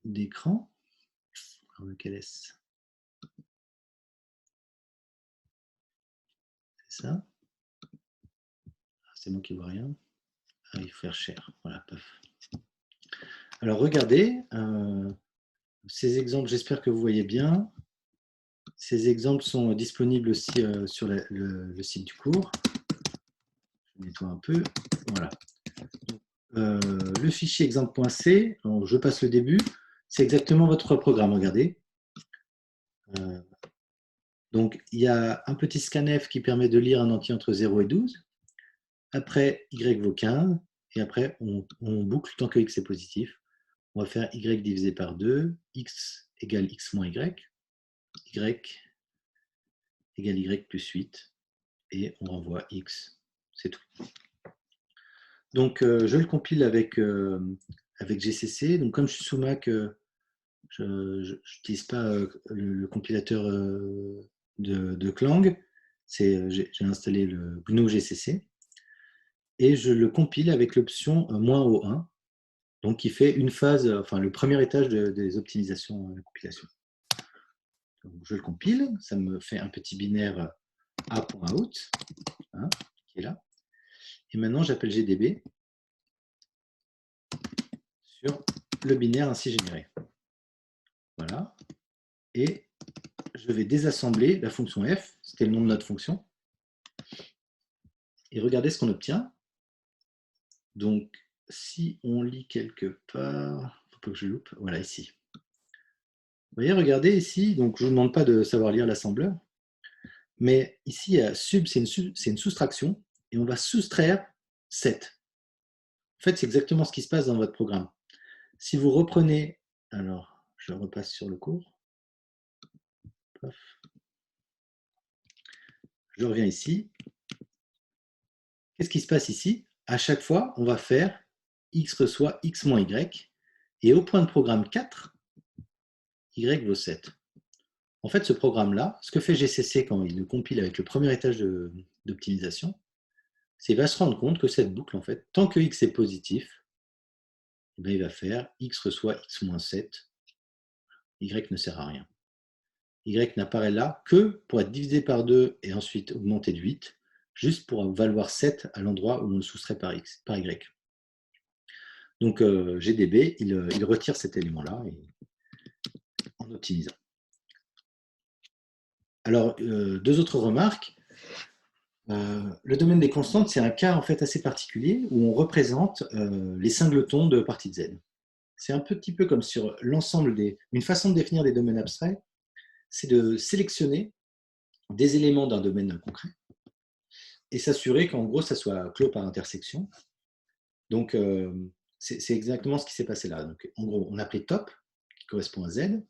d'écran. Lequel est-ce? C'est ça? C'est moi qui vois rien. Ah, il faut faire share. Voilà, paf. Alors, regardez, ces exemples, j'espère que vous voyez bien. Ces exemples sont disponibles aussi sur le site du cours. Je nettoie un peu. Voilà. Le fichier exemple.c, je passe le début, c'est exactement votre programme. Regardez. Donc, il y a un petit scanf qui permet de lire un entier entre 0 et 12. Après, y vaut 15. Et après, on boucle tant que x est positif. On va faire y divisé par 2, x égale x moins y, y égale y plus 8. Et on renvoie x. C'est tout. Donc, je le compile avec GCC. Donc, comme je suis sous Mac, je n'utilise pas le compilateur de Clang. J'ai installé le GNU GCC. Et je le compile avec l'option -O1, donc qui fait une phase, enfin le premier étage des optimisations de compilation. Donc, je le compile, ça me fait un petit binaire a.out, hein, qui est là. Et maintenant, j'appelle GDB sur le binaire ainsi généré. Voilà. Et je vais désassembler la fonction f, c'était le nom de notre fonction. Et regardez ce qu'on obtient. Donc, si on lit quelque part, il ne faut pas que je loupe, voilà, ici. Vous voyez, regardez ici, donc je ne vous demande pas de savoir lire l'assembleur, mais ici, sub, c'est une soustraction, et on va soustraire 7. En fait, c'est exactement ce qui se passe dans votre programme. Si vous reprenez, alors, je repasse sur le cours. Paf. Je reviens ici. Qu'est-ce qui se passe ici? À chaque fois, on va faire x reçoit x moins y, et au point de programme 4, y vaut 7. En fait, ce programme-là, ce que fait GCC quand il le compile avec le premier étage d'optimisation, c'est qu'il va se rendre compte que cette boucle, en fait, tant que x est positif, il va faire x reçoit x moins 7, y ne sert à rien. Y n'apparaît là que pour être divisé par 2 et ensuite augmenté de 8, juste pour valoir 7 à l'endroit où on le soustrait par y. Donc GDB, il retire cet élément-là en optimisant. Alors, deux autres remarques. Le domaine des constantes, c'est un cas en fait assez particulier où on représente les singletons de partie de Z. C'est un petit peu comme sur l'ensemble des... Une façon de définir des domaines abstraits, c'est de sélectionner des éléments d'un domaine concret et s'assurer qu'en gros, ça soit clos par intersection. Donc, c'est exactement ce qui s'est passé là. Donc, en gros, on a pris top, qui correspond à Z,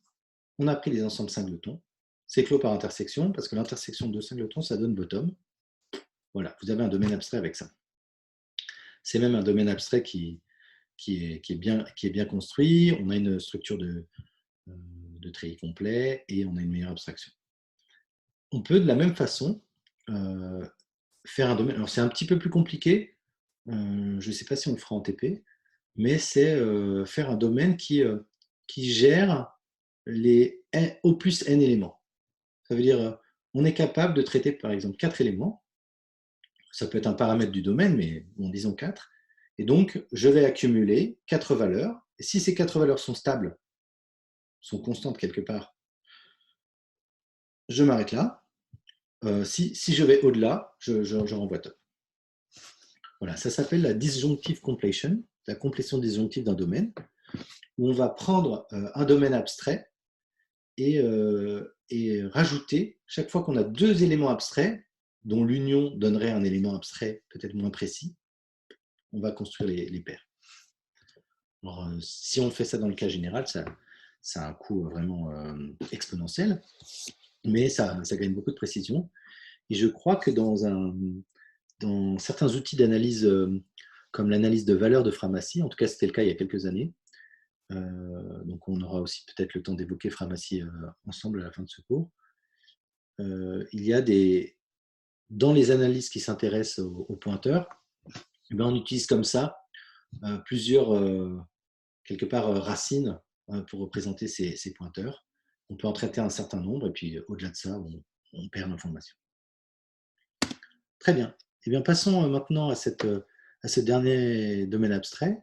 on a pris les ensembles singletons, c'est clos par intersection, parce que l'intersection de singletons, ça donne bottom. Voilà, vous avez un domaine abstrait avec ça. C'est même un domaine abstrait qui est bien construit, on a une structure de treillis complet et on a une meilleure abstraction. On peut de la même façon faire un domaine. Alors c'est un petit peu plus compliqué, je ne sais pas si on le fera en TP, mais c'est faire un domaine qui gère les O plus n éléments. Ça veut dire on est capable de traiter par exemple 4 éléments. Ça peut être un paramètre du domaine, mais bon, disons 4. Et donc, je vais accumuler 4 valeurs. Et si ces 4 valeurs sont stables, sont constantes quelque part, je m'arrête là. Si je vais au-delà, je renvoie top. Voilà, ça s'appelle la disjunctive completion, la complétion disjonctive d'un domaine, où on va prendre un domaine abstrait et rajouter, chaque fois qu'on a deux éléments abstraits, dont l'union donnerait un élément abstrait peut-être moins précis, on va construire les paires. Alors, si on fait ça dans le cas général, ça a un coût vraiment exponentiel, mais ça gagne beaucoup de précision. Et je crois que dans certains outils d'analyse, comme l'analyse de valeur de Framassi, en tout cas c'était le cas il y a quelques années, donc on aura aussi peut-être le temps d'évoquer Framassi ensemble à la fin de ce cours, il y a dans les analyses qui s'intéressent aux pointeurs, eh bien, on utilise comme ça plusieurs, quelque part, racines pour représenter ces pointeurs. On peut en traiter un certain nombre, et puis au-delà de ça, on perd l'information. Très bien. Eh bien, passons maintenant à ce dernier domaine abstrait,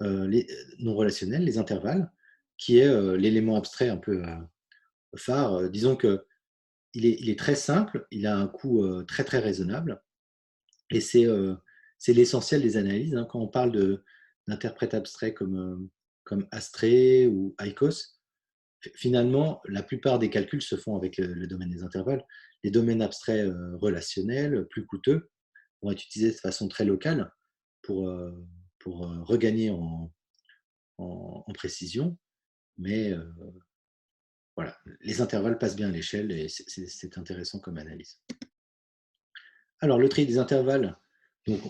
les non relationnels, les intervalles, qui est l'élément abstrait un peu phare. Disons qu'il est très simple, il a un coût très très raisonnable, et c'est l'essentiel des analyses. Quand on parle d'interprètes abstraits comme Astrée ou ICOS, finalement, la plupart des calculs se font avec le domaine des intervalles. Les domaines abstraits relationnels, plus coûteux, vont être utilisés de façon très locale pour regagner en précision. Mais voilà, les intervalles passent bien à l'échelle et c'est intéressant comme analyse. Alors, le tri des intervalles, donc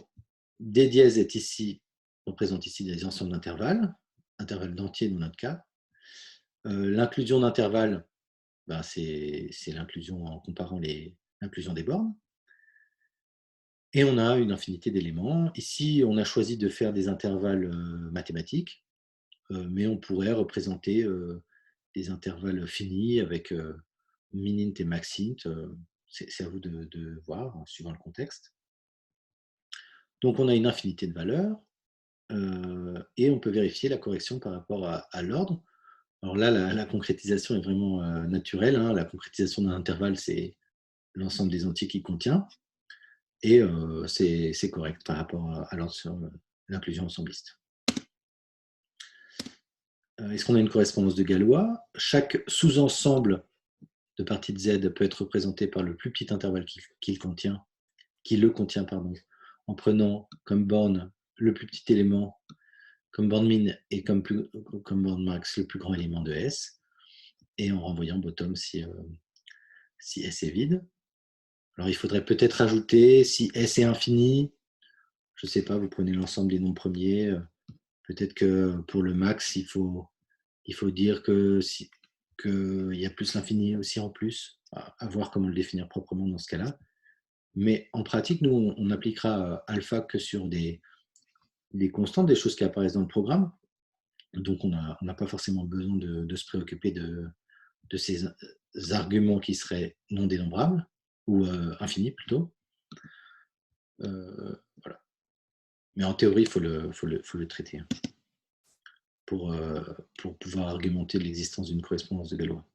D dièse est ici, représente ici des ensembles d'intervalles, intervalles d'entiers dans notre cas. L'inclusion d'intervalles, ben, c'est l'inclusion en comparant l'inclusion des bornes. Et on a une infinité d'éléments. Ici, on a choisi de faire des intervalles mathématiques, mais on pourrait représenter des intervalles finis avec minint et maxint. C'est à vous de voir, en suivant le contexte. Donc, on a une infinité de valeurs et on peut vérifier la correction par rapport à l'ordre. Alors là, la concrétisation est vraiment naturelle. La concrétisation d'un intervalle, c'est l'ensemble des entiers qu'il contient. Et c'est correct par rapport à l'ordre sur l'inclusion ensembliste. Est-ce qu'on a une correspondance de Galois? Chaque sous-ensemble de partie de Z peut être représenté par le plus petit intervalle qui le contient, en prenant comme borne le plus petit élément, comme borne min et comme borne max le plus grand élément de S, et en renvoyant bottom si S est vide. Alors il faudrait peut-être ajouter, si S est infini, je ne sais pas, vous prenez l'ensemble des nombres premiers, peut-être que pour le max, il faut dire qu'il y a plus l'infini aussi en plus, à voir comment le définir proprement dans ce cas-là. Mais en pratique, nous, on appliquera alpha que sur des constantes, des choses qui apparaissent dans le programme. Donc, on n'a pas forcément besoin de se préoccuper de ces arguments qui seraient non dénombrables, ou infinis plutôt. Voilà. Mais en théorie, il faut le traiter pour pouvoir argumenter l'existence d'une correspondance de Galois.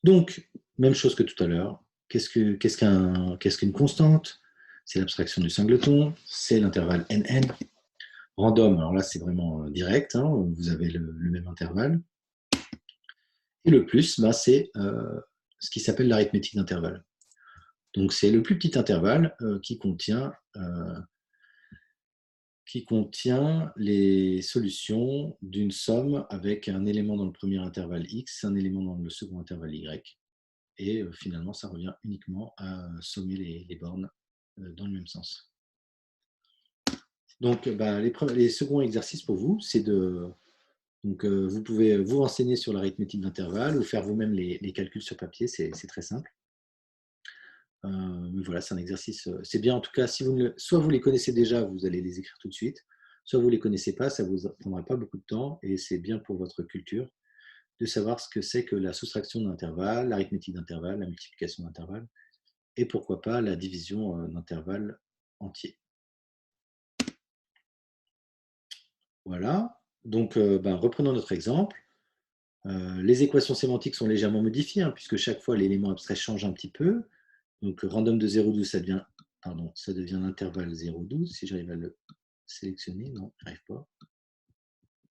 Donc, même chose que tout à l'heure. Qu'est-ce qu'une constante? C'est l'abstraction du singleton, c'est l'intervalle NN. Random, alors là, c'est vraiment direct, vous avez le même intervalle. Et le plus, c'est ce qui s'appelle l'arithmétique d'intervalle. Donc, c'est le plus petit intervalle qui contient les solutions d'une somme avec un élément dans le premier intervalle X, un élément dans le second intervalle Y. Et finalement, ça revient uniquement à sommer les bornes dans le même sens. Donc, les seconds exercices pour vous, c'est vous pouvez vous renseigner sur l'arithmétique d'intervalle ou faire vous-même les calculs sur papier, c'est très simple. Mais voilà, c'est un exercice, c'est bien en tout cas, si soit vous les connaissez déjà, vous allez les écrire tout de suite, soit vous ne les connaissez pas, ça ne vous prendra pas beaucoup de temps et c'est bien pour votre culture de savoir ce que c'est que la soustraction d'intervalle, l'arithmétique d'intervalle, la multiplication d'intervalle, et pourquoi pas la division d'intervalles entiers. Voilà, donc reprenons notre exemple. Les équations sémantiques sont légèrement modifiées, puisque chaque fois l'élément abstrait change un petit peu. Donc random de 0,12, ça devient l'intervalle 0,12, si j'arrive à le sélectionner. Non, je n'arrive pas.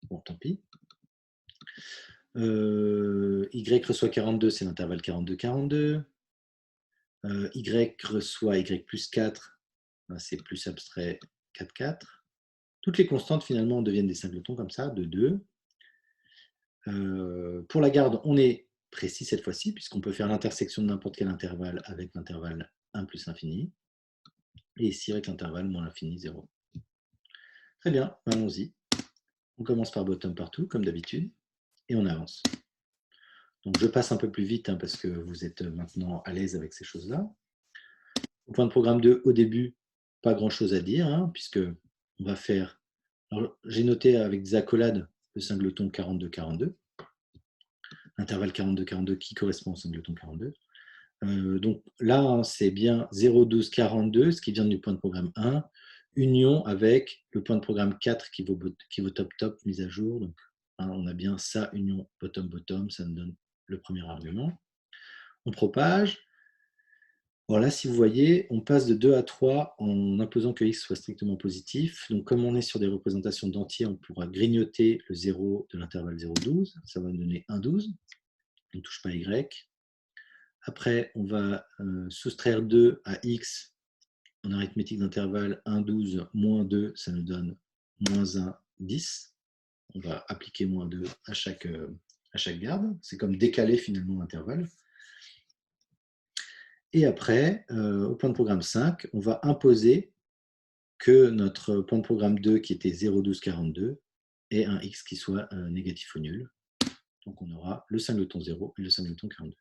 Bon, tant pis. Y reçoit 42, c'est l'intervalle 42-42. Y reçoit Y plus 4, c'est plus abstrait 4-4. Toutes les constantes, finalement, deviennent des singletons comme ça, de 2. Pour la garde, on est précis cette fois-ci, puisqu'on peut faire l'intersection de n'importe quel intervalle avec l'intervalle 1 plus l'infini. Et ici, avec l'intervalle moins l'infini, 0. Très bien, allons-y. On commence par bottom partout, comme d'habitude, et on avance. Donc, je passe un peu plus vite, parce que vous êtes maintenant à l'aise avec ces choses-là. Au point de programme 2, au début, pas grand-chose à dire, puisque on va faire... J'ai noté avec des accolades le singleton 42-42, intervalle 42-42 qui correspond au singleton 42. Donc là, c'est bien 0,12,42, ce qui vient du point de programme 1, union avec le point de programme 4 qui vaut top-top, mise à jour. Donc, on a bien ça, union bottom-bottom, ça nous donne le premier argument. On propage. Voilà, si vous voyez, on passe de 2 à 3 en imposant que x soit strictement positif. Donc, comme on est sur des représentations d'entiers, on pourra grignoter le 0 de l'intervalle 0,12. Ça va nous donner 1,12. On ne touche pas y. Après, on va soustraire 2 à x en arithmétique d'intervalle 1,12 moins 2, ça nous donne moins 1,10. On va appliquer moins 2 à chaque garde. C'est comme décaler finalement l'intervalle. Et après, au point de programme 5, on va imposer que notre point de programme 2, qui était 0,1242, ait un x qui soit négatif ou nul. Donc on aura le singleton 0 et le singleton 42.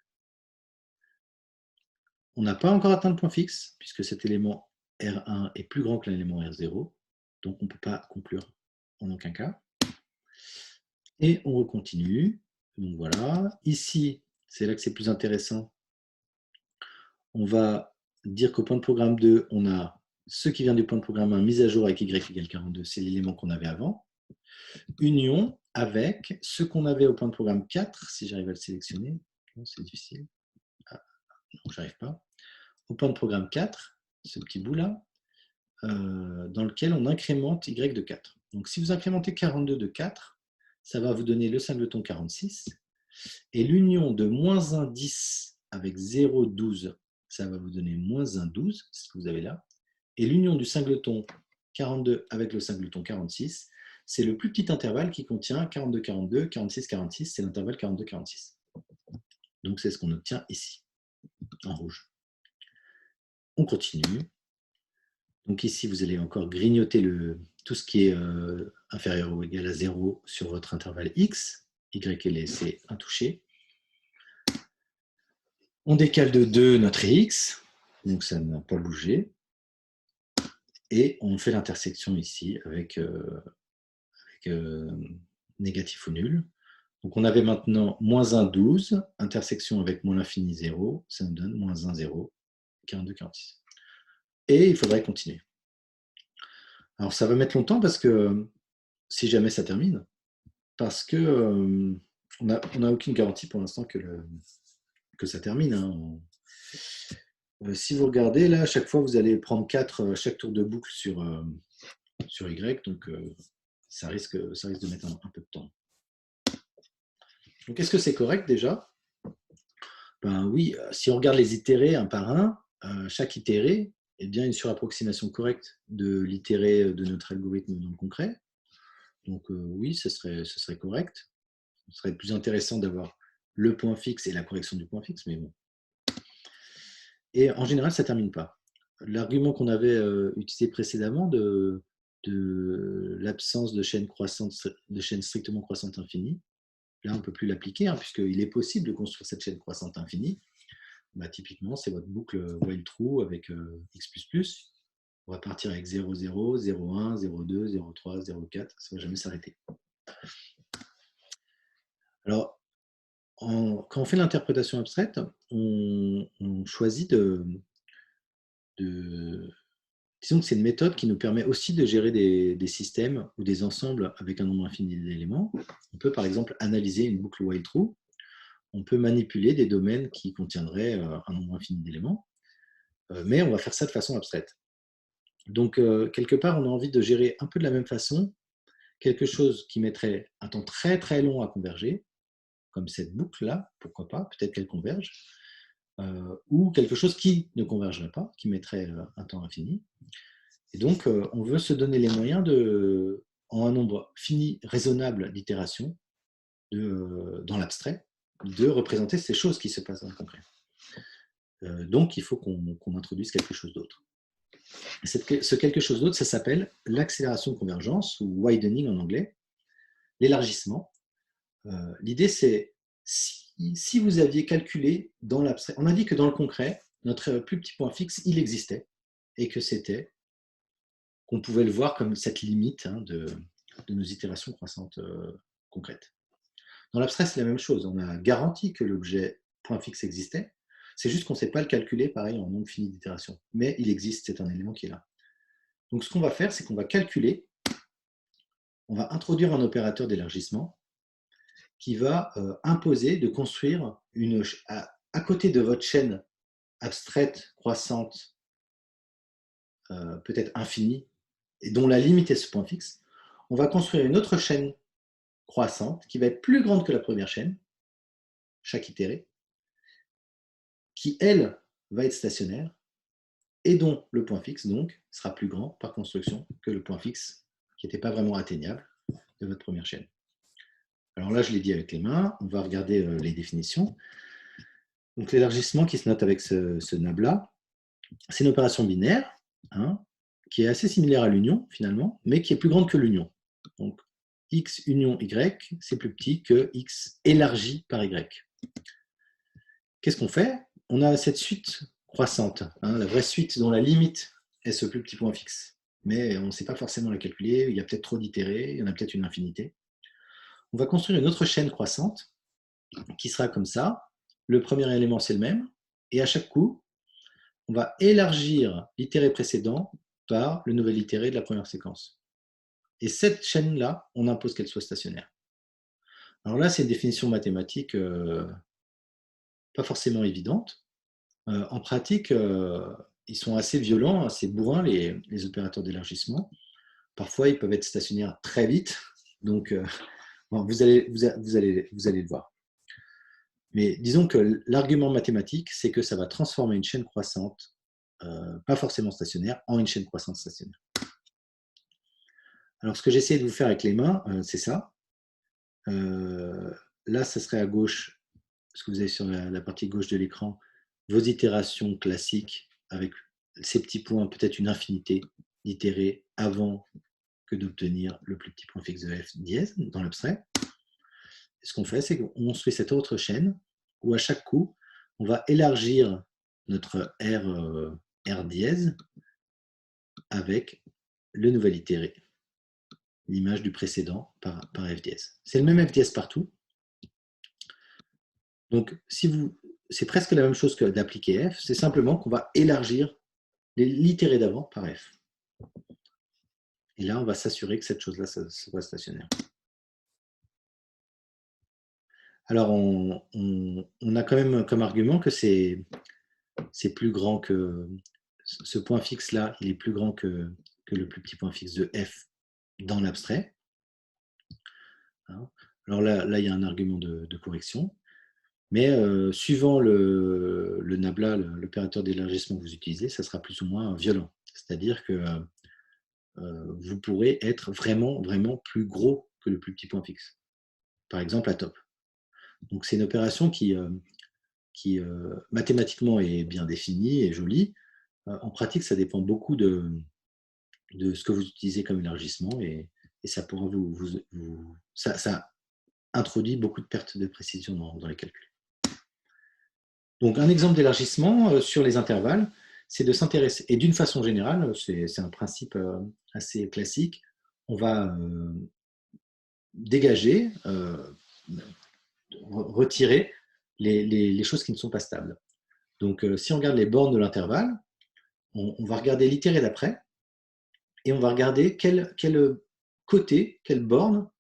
On n'a pas encore atteint le point fixe, puisque cet élément R1 est plus grand que l'élément R0. Donc on ne peut pas conclure en aucun cas. Et on continue. Donc voilà. Ici, c'est là que c'est plus intéressant. On va dire qu'au point de programme 2, on a ce qui vient du point de programme 1 mis à jour avec y égale 42, c'est l'élément qu'on avait avant. Union avec ce qu'on avait au point de programme 4, si j'arrive à le sélectionner. Non, c'est difficile. Ah, non, j'arrive pas. Au point de programme 4, ce petit bout-là, dans lequel on incrémente y de 4. Donc si vous incrémentez 42 de 4, ça va vous donner le singleton 46. Et l'union de moins 1,10 avec 0,12, ça va vous donner moins 1,12, c'est ce que vous avez là. Et l'union du singleton 42 avec le singleton 46, c'est le plus petit intervalle qui contient 42, 42, 46, 46, c'est l'intervalle 42, 46. Donc c'est ce qu'on obtient ici, en rouge. On continue. Donc ici, vous allez encore grignoter tout ce qui est inférieur ou égal à 0 sur votre intervalle x. Y est laissé intouché. On décale de 2 notre x, donc ça n'a pas bougé. Et on fait l'intersection ici avec négatif ou nul. Donc on avait maintenant moins 1,12, intersection avec moins l'infini 0, ça nous donne moins 1,0, 42, 46. Et il faudrait continuer. Alors ça va mettre longtemps parce que si jamais ça termine, parce que on n'a aucune garantie pour l'instant que ça termine. Si vous regardez, là, à chaque fois, vous allez prendre 4 à chaque tour de boucle sur Y, donc ça risque de mettre un peu de temps. Donc, est-ce que c'est correct déjà? Ben oui, si on regarde les itérés un par un, chaque itéré est bien une surapproximation correcte de l'itéré de notre algorithme dans le concret. Donc oui, ce serait correct. Ce serait plus intéressant d'avoir le point fixe et la correction du point fixe, mais bon. Et en général, ça ne termine pas. L'argument qu'on avait utilisé précédemment de l'absence de chaîne strictement croissante infinie, là, on ne peut plus l'appliquer, puisqu'il est possible de construire cette chaîne croissante infinie. Bah, typiquement, c'est votre boucle while true avec x++. On va partir avec 0, 0, 0, 1, 0, 2, 0, 3, 0, 4. Ça ne va jamais s'arrêter. Alors, quand on fait l'interprétation abstraite, on choisit disons que c'est une méthode qui nous permet aussi de gérer des systèmes ou des ensembles avec un nombre infini d'éléments. On peut par exemple analyser une boucle while true. On peut manipuler des domaines qui contiendraient un nombre infini d'éléments, mais on va faire ça de façon abstraite. Donc, quelque part, on a envie de gérer un peu de la même façon quelque chose qui mettrait un temps très très long à converger, comme cette boucle-là, pourquoi pas, peut-être qu'elle converge, ou quelque chose qui ne convergerait pas, qui mettrait un temps infini. Et donc, on veut se donner les moyens en un nombre fini, raisonnable d'itérations, dans l'abstrait, de représenter ces choses qui se passent dans le concret. Donc, il faut qu'on introduise quelque chose d'autre. Ce quelque chose d'autre, ça s'appelle l'accélération de convergence, ou widening en anglais, l'élargissement. L'idée, c'est si vous aviez calculé dans l'abstrait, on a dit que dans le concret, notre plus petit point fixe, il existait, et que c'était, qu'on pouvait le voir comme cette limite de nos itérations croissantes concrètes. Dans l'abstrait, c'est la même chose. On a garanti que l'objet point fixe existait. C'est juste qu'on ne sait pas le calculer, pareil, en nombre fini d'itérations. Mais il existe, c'est un élément qui est là. Donc, ce qu'on va faire, c'est qu'on va calculer, on va introduire un opérateur d'élargissement qui va imposer de construire à côté de votre chaîne abstraite, croissante, peut-être infinie, et dont la limite est ce point fixe, on va construire une autre chaîne croissante qui va être plus grande que la première chaîne, chaque itérée, qui, elle, va être stationnaire, et dont le point fixe, donc, sera plus grand par construction que le point fixe qui n'était pas vraiment atteignable de votre première chaîne. Alors là, je l'ai dit avec les mains, on va regarder les définitions. Donc l'élargissement qui se note avec ce nab-là, c'est une opération binaire, qui est assez similaire à l'union, finalement, mais qui est plus grande que l'union. Donc x union y, c'est plus petit que x élargi par y. Qu'est-ce qu'on fait? On a cette suite croissante, la vraie suite dont la limite est ce plus petit point fixe. Mais on ne sait pas forcément la calculer, il y a peut-être trop d'itérés, il y en a peut-être une infinité. On va construire une autre chaîne croissante qui sera comme ça. Le premier élément, c'est le même. Et à chaque coup, on va élargir l'itéré précédent par le nouvel itéré de la première séquence. Et cette chaîne-là, on impose qu'elle soit stationnaire. Alors là, c'est une définition mathématique pas forcément évidente. En pratique, ils sont assez violents, assez bourrins, les opérateurs d'élargissement. Parfois, ils peuvent être stationnaires très vite. Donc, bon, vous allez le voir. Mais disons que l'argument mathématique, c'est que ça va transformer une chaîne croissante, pas forcément stationnaire, en une chaîne croissante stationnaire. Alors, ce que j'essaie de vous faire avec les mains, c'est ça. Là, ça serait à gauche, ce que vous avez sur la partie gauche de l'écran, vos itérations classiques avec ces petits points, peut-être une infinité d'itérés avant que d'obtenir le plus petit point fixe de f dièse dans l'abstrait. Ce qu'on fait, c'est qu'on se fait cette autre chaîne où à chaque coup, on va élargir notre R dièse avec le nouvel itéré, l'image du précédent par f dièse. C'est le même f dièse partout. Donc, c'est presque la même chose que d'appliquer f, c'est simplement qu'on va élargir l'itéré d'avant par f. Et là, on va s'assurer que cette chose-là soit stationnaire. Alors, on a quand même comme argument que c'est plus grand que ce point fixe-là, il est plus grand que le plus petit point fixe de f dans l'abstrait. Alors là, il y a un argument de correction. Mais suivant le nabla, l'opérateur d'élargissement que vous utilisez, ça sera plus ou moins violent. C'est-à-dire que vous pourrez être vraiment, vraiment plus gros que le plus petit point fixe. Par exemple, à top. Donc, c'est une opération qui mathématiquement est bien définie et jolie. En pratique, ça dépend beaucoup de ce que vous utilisez comme élargissement et ça pourra ça introduit beaucoup de pertes de précision dans les calculs. Donc, un exemple d'élargissement sur les intervalles, c'est de s'intéresser, et d'une façon générale, c'est un principe assez classique, on va dégager, retirer les choses qui ne sont pas stables. Donc, si on regarde les bornes de l'intervalle, on va regarder l'itéré d'après, et on va regarder quel côté, quelle borne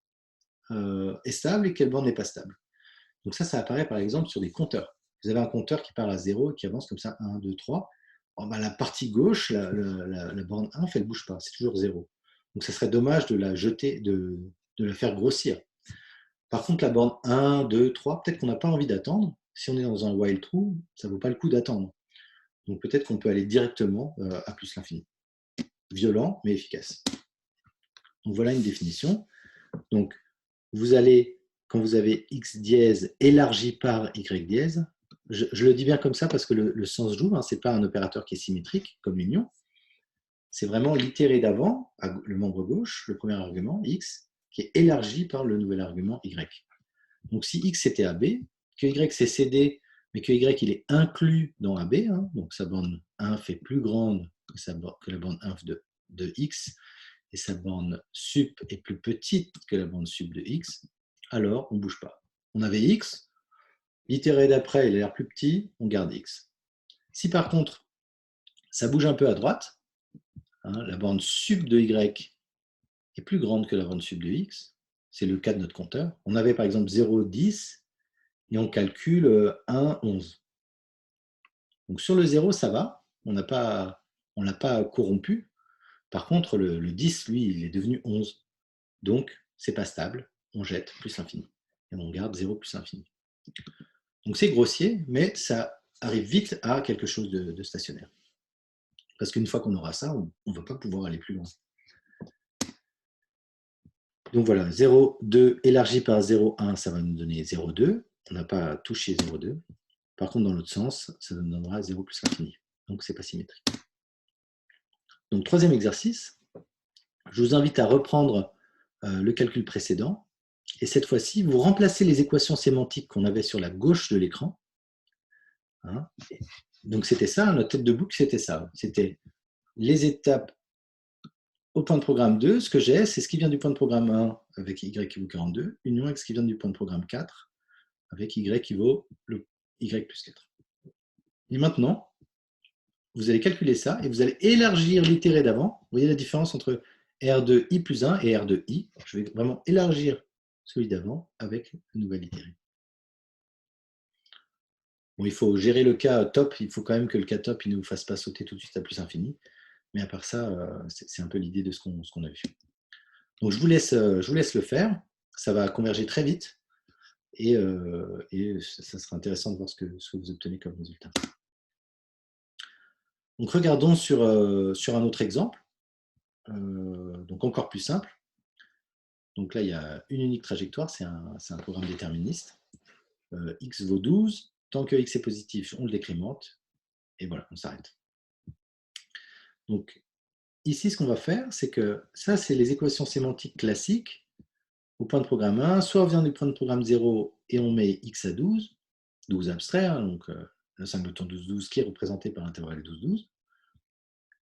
est stable et quelle borne n'est pas stable. Donc ça apparaît par exemple sur des compteurs. Vous avez un compteur qui part à 0 et qui avance comme ça, 1, 2, 3. Oh, la partie gauche, la borne 1, elle ne bouge pas, c'est toujours 0. Donc ça serait dommage de la jeter, de la faire grossir. Par contre, la borne 1, 2, 3, peut-être qu'on n'a pas envie d'attendre. Si on est dans un while true, ça ne vaut pas le coup d'attendre. Donc peut-être qu'on peut aller directement à plus l'infini. Violent, mais efficace. Donc voilà une définition. Donc vous allez, quand vous avez x dièse élargi par y dièse, je le dis bien comme ça parce que le sens joue, hein, ce n'est pas un opérateur qui est symétrique comme l'union, c'est vraiment l'itéré d'avant, le membre gauche, le premier argument, x, qui est élargi par le nouvel argument y. Donc si x était AB, que y c'est CD, mais que y il est inclus dans AB, hein, donc sa borne 1 fait plus grande que la borne 1 de x, et sa borne sup est plus petite que la borne sup de x, alors on ne bouge pas. On avait x, l'itéré d'après il a l'air plus petit, on garde x. Si par contre ça bouge un peu à droite, hein, la borne sup de y est plus grande que la borne sup de x, c'est le cas de notre compteur. On avait par exemple 0, 10, et on calcule 1, 11. Donc sur le 0, ça va, on ne l'a pas corrompu. Par contre, le 10, lui, il est devenu 11. Donc, c'est pas stable, on jette plus l'infini. Et on garde 0 plus l'infini. Donc c'est grossier, mais ça arrive vite à quelque chose de stationnaire. Parce qu'une fois qu'on aura ça, on ne va pas pouvoir aller plus loin. Donc voilà, 0, 2 élargi par 0, 1, ça va nous donner 0, 2. On n'a pas touché 0, 2. Par contre, dans l'autre sens, ça nous donnera 0 plus l'infini. Donc, ce n'est pas symétrique. Donc, troisième exercice, je vous invite à reprendre le calcul précédent. Et cette fois-ci, vous remplacez les équations sémantiques qu'on avait sur la gauche de l'écran. Hein. Donc, c'était ça, notre tête de boucle, c'était ça. C'était les étapes au point de programme 2. Ce que j'ai, c'est ce qui vient du point de programme 1 avec y qui vaut 42, union avec ce qui vient du point de programme 4 avec y qui vaut le y plus 4. Et maintenant, vous allez calculer ça et vous allez élargir l'itéré d'avant. Vous voyez la différence entre R2i plus 1 et R2i. Je vais vraiment élargir celui d'avant avec le nouvel itéré. Bon, il faut gérer le cas top. Il faut quand même que le cas top ne vous fasse pas sauter tout de suite à plus infini. Mais à part ça, c'est un peu l'idée de ce qu'on a vu. Donc, je vous laisse le faire. Ça va converger très vite. Et ça sera intéressant de voir ce que vous obtenez comme résultat. Donc, regardons sur un autre exemple. Donc encore plus simple. Donc là, il y a une unique trajectoire, c'est un programme déterministe. X vaut 12, tant que X est positif, on le décrémente, et voilà, on s'arrête. Donc ici, ce qu'on va faire, c'est que ça, c'est les équations sémantiques classiques au point de programme 1. Soit on vient du point de programme 0 et on met X à 12, 12 abstrait, hein, donc le singleton 12, 12 qui est représenté par l'intervalle 12, 12.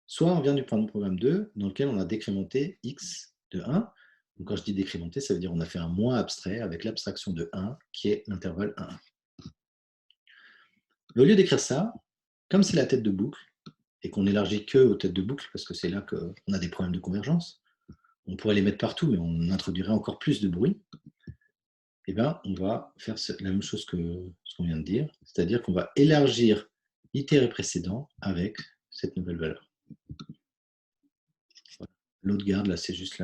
Soit on vient du point de programme 2, dans lequel on a décrémenté X de 1. Donc quand je dis décrémenté, ça veut dire qu'on a fait un moins abstrait avec l'abstraction de 1, qui est l'intervalle 1. Mais au lieu d'écrire ça, comme c'est la tête de boucle, et qu'on n'élargit que aux têtes de boucle, parce que c'est là qu'on a des problèmes de convergence, on pourrait les mettre partout, mais on introduirait encore plus de bruit, et bien on va faire la même chose que ce qu'on vient de dire, c'est-à-dire qu'on va élargir l'itéré précédent avec cette nouvelle valeur. L'autre garde, là, c'est juste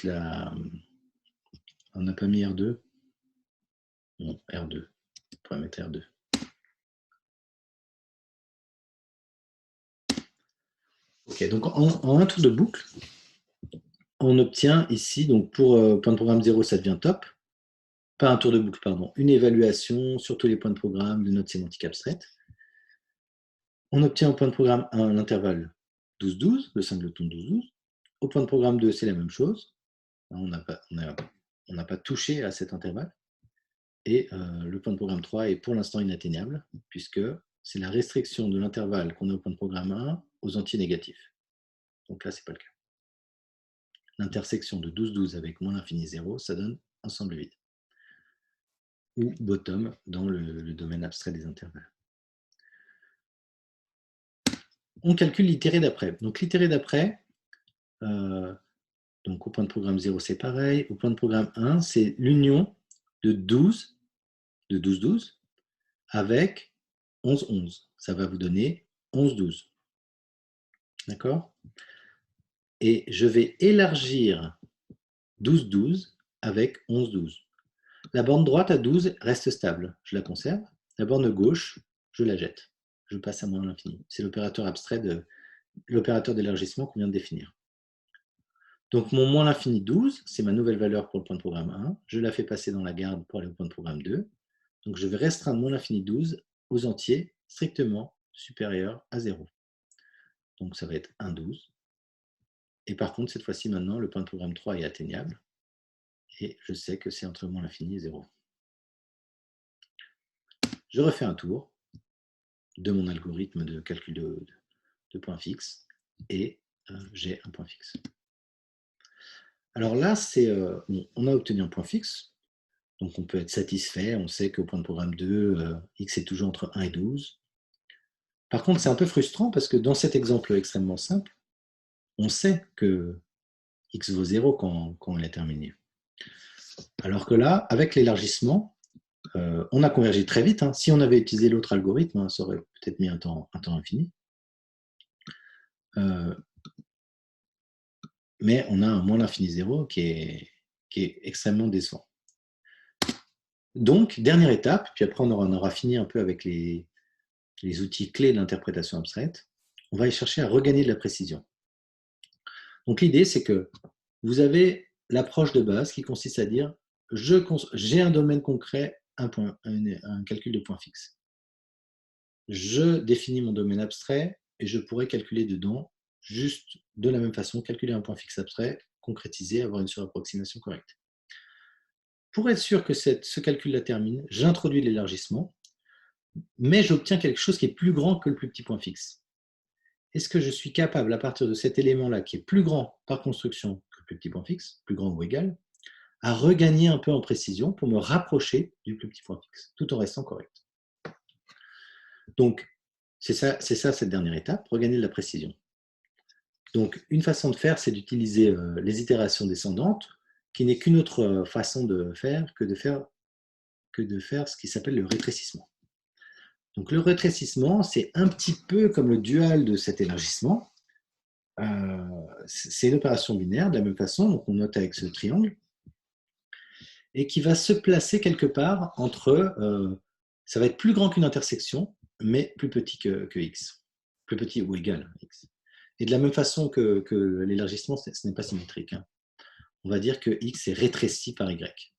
la... On n'a pas mis R2. Non, R2. On pourrait mettre R2. Ok, donc en un tour de boucle, on obtient ici, donc pour point de programme 0, ça devient top. Pas un tour de boucle, pardon. Une évaluation sur tous les points de programme de notre sémantique abstraite. On obtient au point de programme 1 l'intervalle 12-12, le singleton 12-12. Au point de programme 2, c'est la même chose. On n'a pas touché à cet intervalle. Et le point de programme 3 est pour l'instant inatteignable, puisque c'est la restriction de l'intervalle qu'on a au point de programme 1 aux entiers négatifs. Donc là, ce n'est pas le cas. L'intersection de 12-12 avec moins l'infini 0, ça donne ensemble vide. Ou bottom dans le domaine abstrait des intervalles. On calcule l'itéré d'après. Donc l'itéré d'après, donc au point de programme 0, c'est pareil. Au point de programme 1, c'est l'union de 12-12 avec 11-11. Ça va vous donner 11-12. D'accord ? Et je vais élargir 12-12 avec 11, 12. La borne droite à 12 reste stable, je la conserve. La borne gauche, je la jette. Je passe à moins l'infini. C'est l'opérateur abstrait de l'opérateur d'élargissement qu'on vient de définir. Donc mon moins l'infini 12, c'est ma nouvelle valeur pour le point de programme 1. Je la fais passer dans la garde pour aller au point de programme 2. Donc je vais restreindre moins l'infini 12 aux entiers strictement supérieurs à 0. Donc ça va être 1, 12. Et par contre, cette fois-ci, maintenant, le point de programme 3 est atteignable. Et je sais que c'est entre moins l'infini et 0. Je refais un tour de mon algorithme de calcul de points fixes et j'ai un point fixe. Alors là, on a obtenu un point fixe, donc on peut être satisfait, on sait qu'au point de programme 2, x est toujours entre 1 et 12. Par contre, c'est un peu frustrant parce que dans cet exemple extrêmement simple, on sait que x vaut 0 quand on est terminé. Alors que là, avec l'élargissement, on a convergé très vite. Hein. Si on avait utilisé l'autre algorithme, ça aurait peut-être mis un temps infini. Mais on a un moins l'infini 0 qui est extrêmement décevant. Donc, dernière étape, puis après on aura fini un peu avec les outils clés de l'interprétation abstraite, on va aller chercher à regagner de la précision. Donc l'idée, c'est que vous avez l'approche de base qui consiste à dire j'ai un domaine concret, un calcul de points fixes. Je définis mon domaine abstrait et je pourrais calculer dedans, juste de la même façon, calculer un point fixe abstrait, concrétiser, avoir une surapproximation correcte. Pour être sûr que ce calcul-là termine, j'introduis l'élargissement, mais j'obtiens quelque chose qui est plus grand que le plus petit point fixe. Est-ce que je suis capable, à partir de cet élément-là, qui est plus grand par construction que le plus petit point fixe, plus grand ou égal, à regagner un peu en précision pour me rapprocher du plus petit point fixe, tout en restant correct. Donc, c'est ça cette dernière étape, regagner de la précision. Donc, une façon de faire, c'est d'utiliser les itérations descendantes, qui n'est qu'une autre façon de faire que de faire ce qui s'appelle le rétrécissement. Donc, le rétrécissement, c'est un petit peu comme le dual de cet élargissement. C'est une opération binaire, de la même façon, donc on note avec ce triangle, et qui va se placer quelque part entre, ça va être plus grand qu'une intersection, mais plus petit que x, plus petit ou égal à x. Et de la même façon que l'élargissement, ce n'est pas symétrique. Hein. On va dire que x est rétréci par y.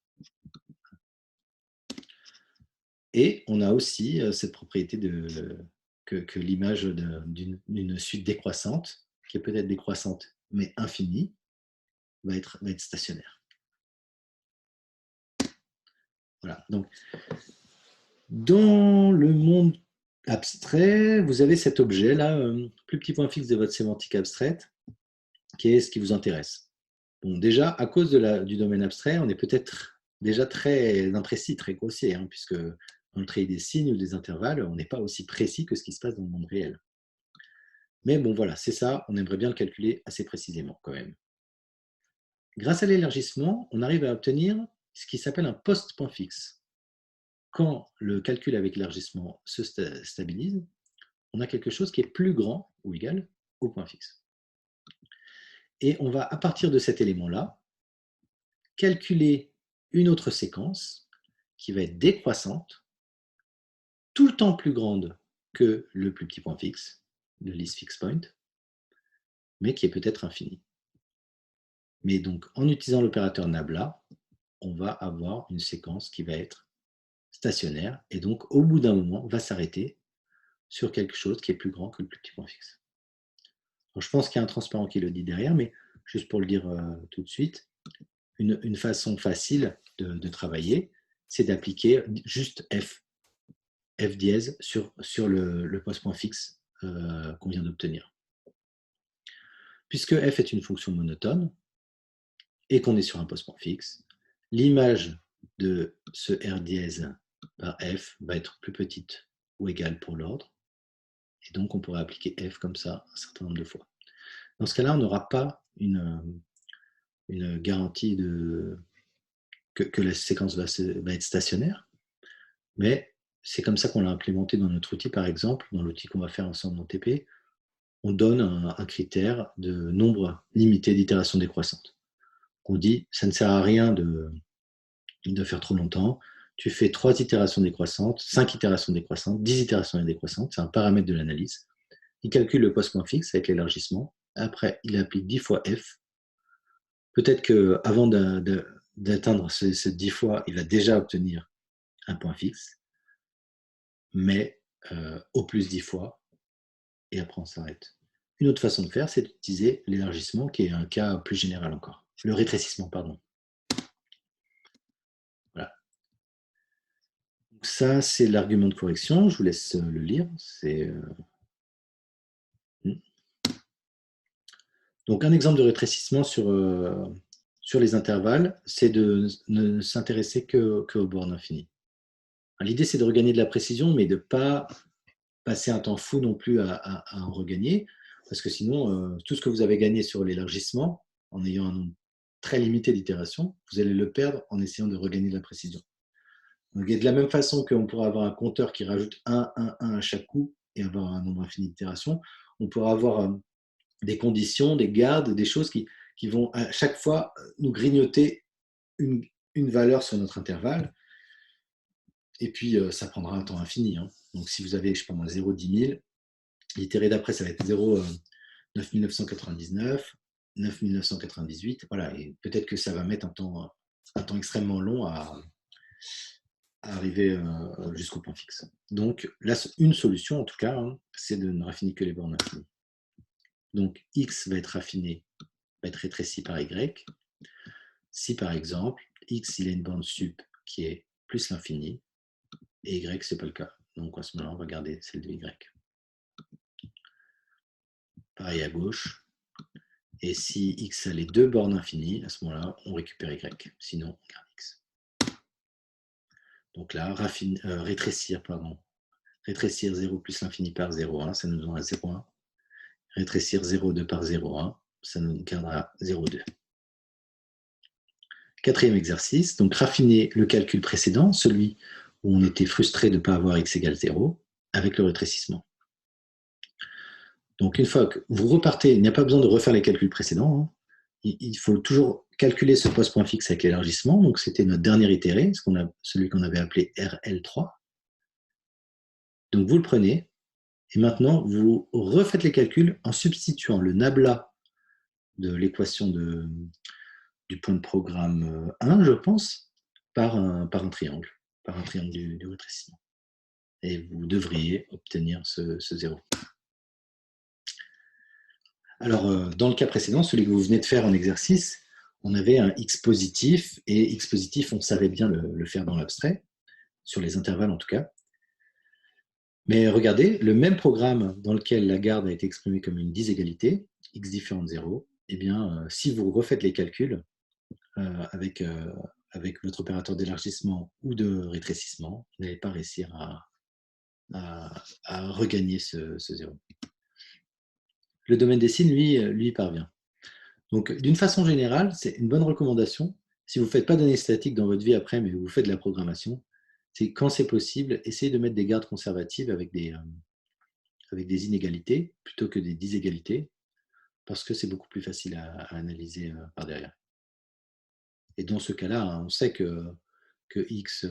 Et on a aussi cette propriété que l'image d'une suite décroissante, qui est peut-être décroissante mais infinie, va être stationnaire. Voilà. Donc, dans le monde abstrait, vous avez cet objet-là, plus petit point fixe de votre sémantique abstraite, qui est ce qui vous intéresse. Bon, déjà, à cause du domaine abstrait, on est peut-être déjà très imprécis, très grossier, hein, puisque dans le trait des signes ou des intervalles, on n'est pas aussi précis que ce qui se passe dans le monde réel. Mais bon, voilà, c'est ça, on aimerait bien le calculer assez précisément quand même. Grâce à l'élargissement, on arrive à obtenir ce qui s'appelle un post-point fixe. Quand le calcul avec l'élargissement se stabilise, on a quelque chose qui est plus grand ou égal au point fixe. Et on va, à partir de cet élément-là, calculer une autre séquence qui va être décroissante, tout le temps plus grande que le plus petit point fixe, le least fixed point, mais qui est peut-être infinie. Mais donc, en utilisant l'opérateur nabla, on va avoir une séquence qui va être stationnaire et donc, au bout d'un moment, va s'arrêter sur quelque chose qui est plus grand que le plus petit point fixe. Alors, je pense qu'il y a un transparent qui le dit derrière, mais juste pour le dire tout de suite, une façon facile de travailler, c'est d'appliquer juste f dièse sur le post-point fixe qu'on vient d'obtenir. Puisque f est une fonction monotone et qu'on est sur un post-point fixe, l'image de ce r dièse par f va être plus petite ou égale pour l'ordre, et donc on pourrait appliquer f comme ça un certain nombre de fois. Dans ce cas-là, on n'aura pas une garantie que la séquence va être stationnaire, mais c'est comme ça qu'on l'a implémenté dans notre outil, par exemple, dans l'outil qu'on va faire ensemble en TP, on donne un critère de nombre limité d'itérations décroissantes. on dit, ça ne sert à rien de faire trop longtemps. Tu fais 3 itérations décroissantes, 5 itérations décroissantes, 10 itérations décroissantes, c'est un paramètre de l'analyse. Il calcule le post-point fixe avec l'élargissement. Après, il applique 10 fois f. Peut-être qu'avant d'atteindre ces 10 fois, il va déjà obtenir un point fixe, mais au plus 10 fois, et après on s'arrête. Une autre façon de faire, c'est d'utiliser l'élargissement, qui est un cas plus général encore. Le rétrécissement, pardon. Voilà. Donc ça, c'est l'argument de correction. Je vous laisse le lire. Donc, un exemple de rétrécissement sur les intervalles, c'est de ne s'intéresser qu'aux bornes infinies. L'idée, c'est de regagner de la précision, mais de ne pas passer un temps fou non plus à en regagner, parce que sinon, tout ce que vous avez gagné sur l'élargissement, en ayant un nombre très limité d'itérations, vous allez le perdre en essayant de regagner de la précision. Donc, de la même façon qu'on pourrait avoir un compteur qui rajoute 1, 1, 1 à chaque coup et avoir un nombre infini d'itérations, on pourra avoir des conditions, des gardes, des choses qui vont à chaque fois nous grignoter une valeur sur notre intervalle. Et puis, ça prendra un temps infini. Hein. Donc, si vous avez, je sais pas moi, 0, 10 000, l'itéré d'après, ça va être 0, 9 999, 9 998. Voilà, et peut-être que ça va mettre un temps extrêmement long à arriver jusqu'au point fixe. Donc, là, une solution, en tout cas, hein, c'est de ne raffiner que les bornes infinies. Donc, x va être raffiné, va être rétréci par y. Si, par exemple, x, il a une borne sup qui est plus l'infini, et y, ce n'est pas le cas. Donc, à ce moment-là, on va garder celle de y. Pareil à gauche. Et si x a les deux bornes infinies, à ce moment-là, on récupère y. Sinon, on garde x. Donc là, rétrécir 0 plus l'infini par 0,1, ça nous donnera 0,1. Rétrécir 0,2 par 0,1, ça nous gardera 0,2. Quatrième exercice, donc raffiner le calcul précédent, celui où on était frustré de ne pas avoir x égale 0, avec le rétrécissement. Donc une fois que vous repartez, il n'y a pas besoin de refaire les calculs précédents, hein. Il faut toujours calculer ce post-point fixe avec l'élargissement. Donc c'était notre dernier itéré, celui qu'on avait appelé RL3. Donc vous le prenez, et maintenant vous refaites les calculs en substituant le nabla de l'équation du point de programme 1, je pense, par un triangle du rétrécissement. Et vous devriez obtenir ce 0. Alors, dans le cas précédent, celui que vous venez de faire en exercice, on avait un x positif, et x positif, on savait bien le faire dans l'abstrait, sur les intervalles en tout cas. Mais regardez, le même programme dans lequel la garde a été exprimée comme une diségalité, x différent de 0, eh bien, si vous refaites les calculs avec votre opérateur d'élargissement ou de rétrécissement, vous n'allez pas réussir à regagner ce 0. Le domaine des signes, lui parvient. Donc, d'une façon générale, c'est une bonne recommandation. Si vous ne faites pas d'année statique dans votre vie après, mais vous faites de la programmation, c'est quand c'est possible, essayez de mettre des gardes conservatives avec des inégalités plutôt que des diségalités, parce que c'est beaucoup plus facile à analyser par derrière. Et dans ce cas-là, on sait que x,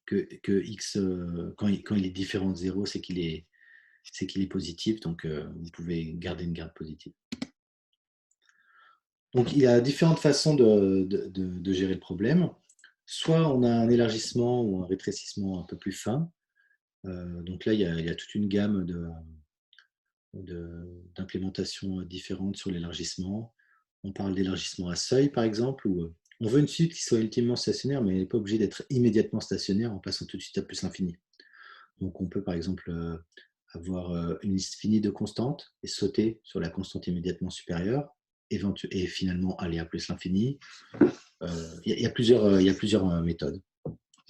quand il est différent de 0, c'est qu'il est positif, donc vous pouvez garder une garde positive. Donc, il y a différentes façons de gérer le problème. Soit on a un élargissement ou un rétrécissement un peu plus fin. Donc là, il y a toute une gamme d'implémentations différentes sur l'élargissement. On parle d'élargissement à seuil, par exemple, où on veut une suite qui soit ultimement stationnaire, mais elle n'est pas obligée d'être immédiatement stationnaire en passant tout de suite à plus l'infini. Donc on peut, par exemple, avoir une liste finie de constantes et sauter sur la constante immédiatement supérieure, et finalement aller à plus l'infini. Il y a plusieurs méthodes.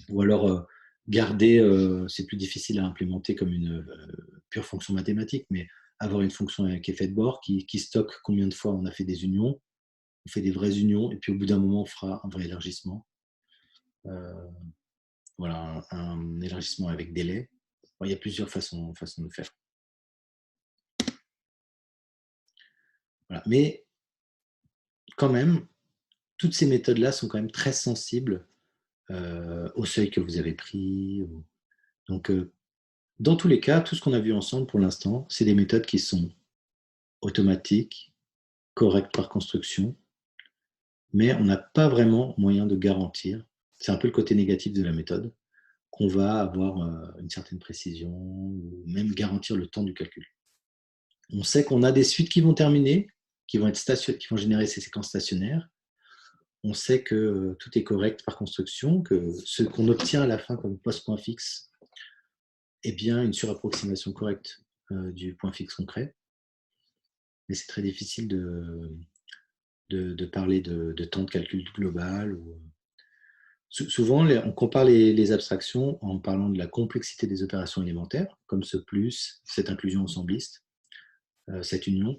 Ou alors garder, c'est plus difficile à implémenter comme une pure fonction mathématique, mais avoir une fonction avec effet de bord qui stocke combien de fois on a fait des unions, on fait des vraies unions, et puis au bout d'un moment, on fera un vrai élargissement. Voilà, un élargissement avec délai. Il y a plusieurs façons de faire. Voilà. Mais quand même, toutes ces méthodes-là sont quand même très sensibles au seuil que vous avez pris. Donc, dans tous les cas, tout ce qu'on a vu ensemble pour l'instant, c'est des méthodes qui sont automatiques, correctes par construction, mais on n'a pas vraiment moyen de garantir, c'est un peu le côté négatif de la méthode, qu'on va avoir une certaine précision ou même garantir le temps du calcul. On sait qu'on a des suites qui vont terminer, qui vont générer ces séquences stationnaires. On sait que tout est correct par construction, que ce qu'on obtient à la fin comme post-point fixe est bien une surapproximation correcte du point fixe concret. Mais c'est très difficile de parler de temps de calcul global. Souvent, on compare les abstractions en parlant de la complexité des opérations élémentaires, comme ce plus, cette inclusion ensembliste, cette union.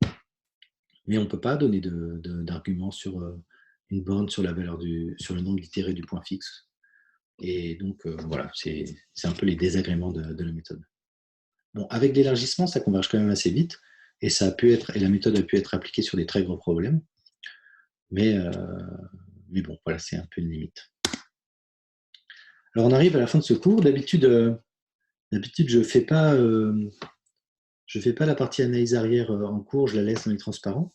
Mais on ne peut pas donner d'argument sur une borne sur sur le nombre d'itérés du point fixe. Et donc, voilà, c'est un peu les désagréments de la méthode. Bon, avec l'élargissement, ça converge quand même assez vite, et la méthode a pu être appliquée sur des très gros problèmes. Mais bon, voilà, c'est un peu une limite. Alors, on arrive à la fin de ce cours. D'habitude, je ne fais pas la partie analyse arrière en cours, je la laisse dans les transparents.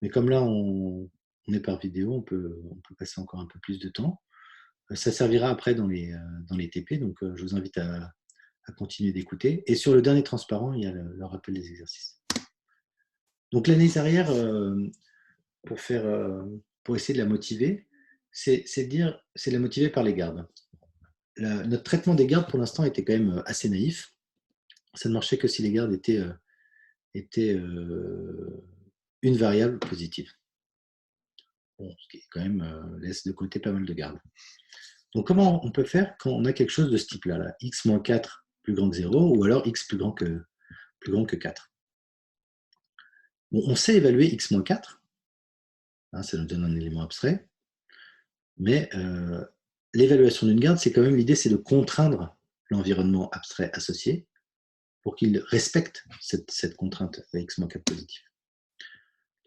Mais comme là, on est par vidéo, on peut passer encore un peu plus de temps. Ça servira après dans les TP, donc je vous invite à continuer d'écouter. Et sur le dernier transparent, il y a le rappel des exercices. Donc l'analyse arrière, pour essayer de la motiver, c'est de la motiver par les gardes. Notre traitement des gardes, pour l'instant, était quand même assez naïf. Ça ne marchait que si les gardes étaient une variable positive. Bon, ce qui quand même laisse de côté pas mal de gardes. Donc, comment on peut faire quand on a quelque chose de ce type-là, là, x-4 plus grand que 0, ou alors x plus grand que 4. Bon, on sait évaluer x-4, hein, ça nous donne un élément abstrait, mais l'évaluation d'une garde, c'est quand même l'idée, c'est de contraindre l'environnement abstrait associé pour qu'il respecte cette contrainte à x-4 positif.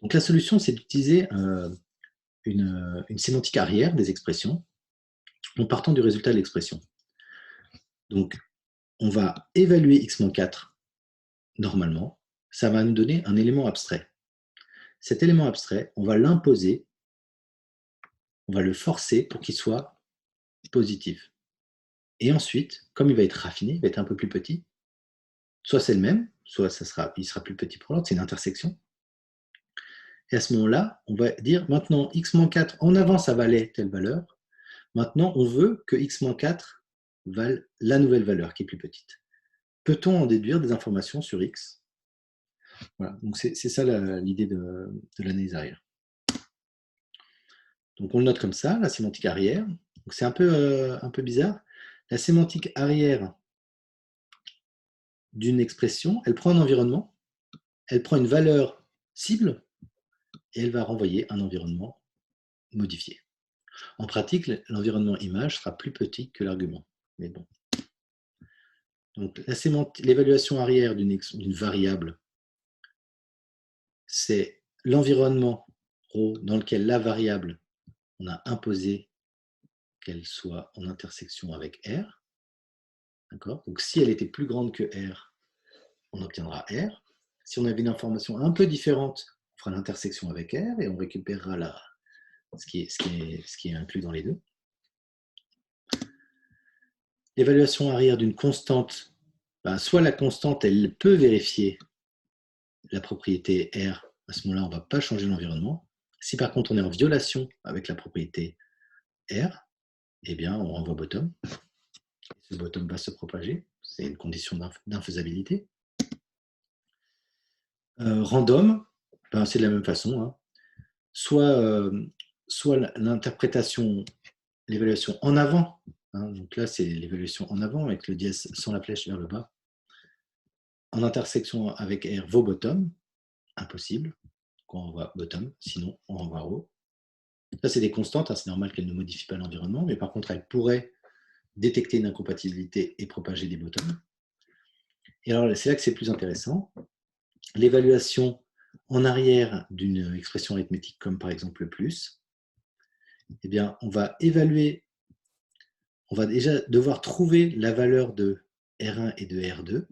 Donc, la solution, c'est d'utiliser une sémantique arrière des expressions en partant du résultat de l'expression. Donc, on va évaluer x-4 normalement, ça va nous donner un élément abstrait. Cet élément abstrait, on va l'imposer, on va le forcer pour qu'il soit positif. Et ensuite, comme il va être raffiné, il va être un peu plus petit, soit c'est le même, soit il sera plus petit pour l'autre, c'est une intersection. Et à ce moment-là, on va dire maintenant x-4, en avant ça valait telle valeur, maintenant on veut que x-4 vale la nouvelle valeur qui est plus petite. Peut-on en déduire des informations sur x? Voilà, donc c'est ça l'idée de l'analyse arrière. Donc on le note comme ça, la sémantique arrière. C'est un peu bizarre. La sémantique arrière d'une expression, elle prend un environnement, elle prend une valeur cible et elle va renvoyer un environnement modifié. En pratique, l'environnement image sera plus petit que l'argument. Mais bon. Donc l'évaluation arrière d'une variable, c'est l'environnement ρ dans lequel la variable, on a imposé qu'elle soit en intersection avec R. D'accord ? Donc si elle était plus grande que R, on obtiendra R. Si on avait une information un peu différente, on fera l'intersection avec R et on récupérera ce qui est inclus dans les deux. L'évaluation arrière d'une constante, soit la constante, elle peut vérifier la propriété R. À ce moment-là, on ne va pas changer l'environnement. Si par contre on est en violation avec la propriété R, eh bien on renvoie bottom. Ce bottom va se propager. C'est une condition d'infaisabilité. Random, c'est de la même façon. Hein. Soit l'interprétation, l'évaluation en avant. Hein, donc là, c'est l'évaluation en avant avec le dièse sans la flèche vers le bas. En intersection avec R vaut bottom. Impossible. Donc on renvoie bottom. Sinon, on renvoie haut. Ça, c'est des constantes. Hein, c'est normal qu'elles ne modifient pas l'environnement. Mais par contre, elles pourraient détecter une incompatibilité et propager des bottoms. Et alors, c'est là que c'est plus intéressant. L'évaluation en arrière d'une expression arithmétique comme par exemple le plus, eh bien, on va évaluer, on va déjà devoir trouver la valeur de R1 et de R2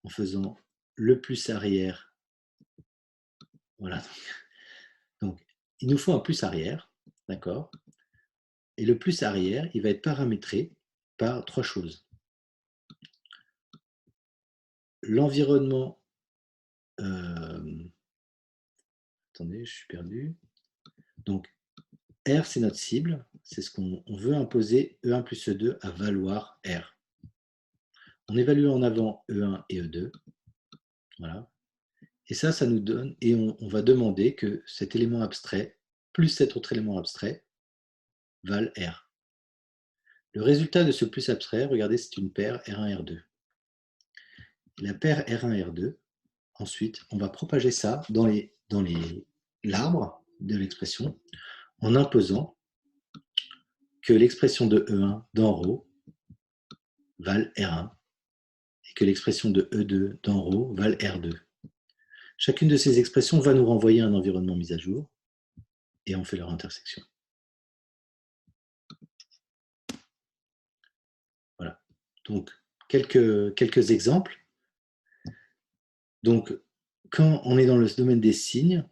en faisant le plus arrière. Voilà. Donc, il nous faut un plus arrière, d'accord? Et le plus arrière, il va être paramétré par trois choses. L'environnement, attendez, je suis perdu. Donc, R, c'est notre cible, c'est ce qu'on veut imposer E1 plus E2 à valoir R. On évalue en avant E1 et E2, voilà. Et ça nous donne, et on va demander que cet élément abstrait, plus cet autre élément abstrait, valent R. Le résultat de ce plus abstrait, regardez, c'est une paire R1, R2. Et la paire R1, R2, ensuite, on va propager ça dans l'arbre de l'expression en imposant que l'expression de E1 d'en haut vale R1 et que l'expression de E2 d'en haut vale R2. Chacune de ces expressions va nous renvoyer un environnement mis à jour et on fait leur intersection. Voilà. Donc, quelques exemples. Donc, quand on est dans le domaine des signes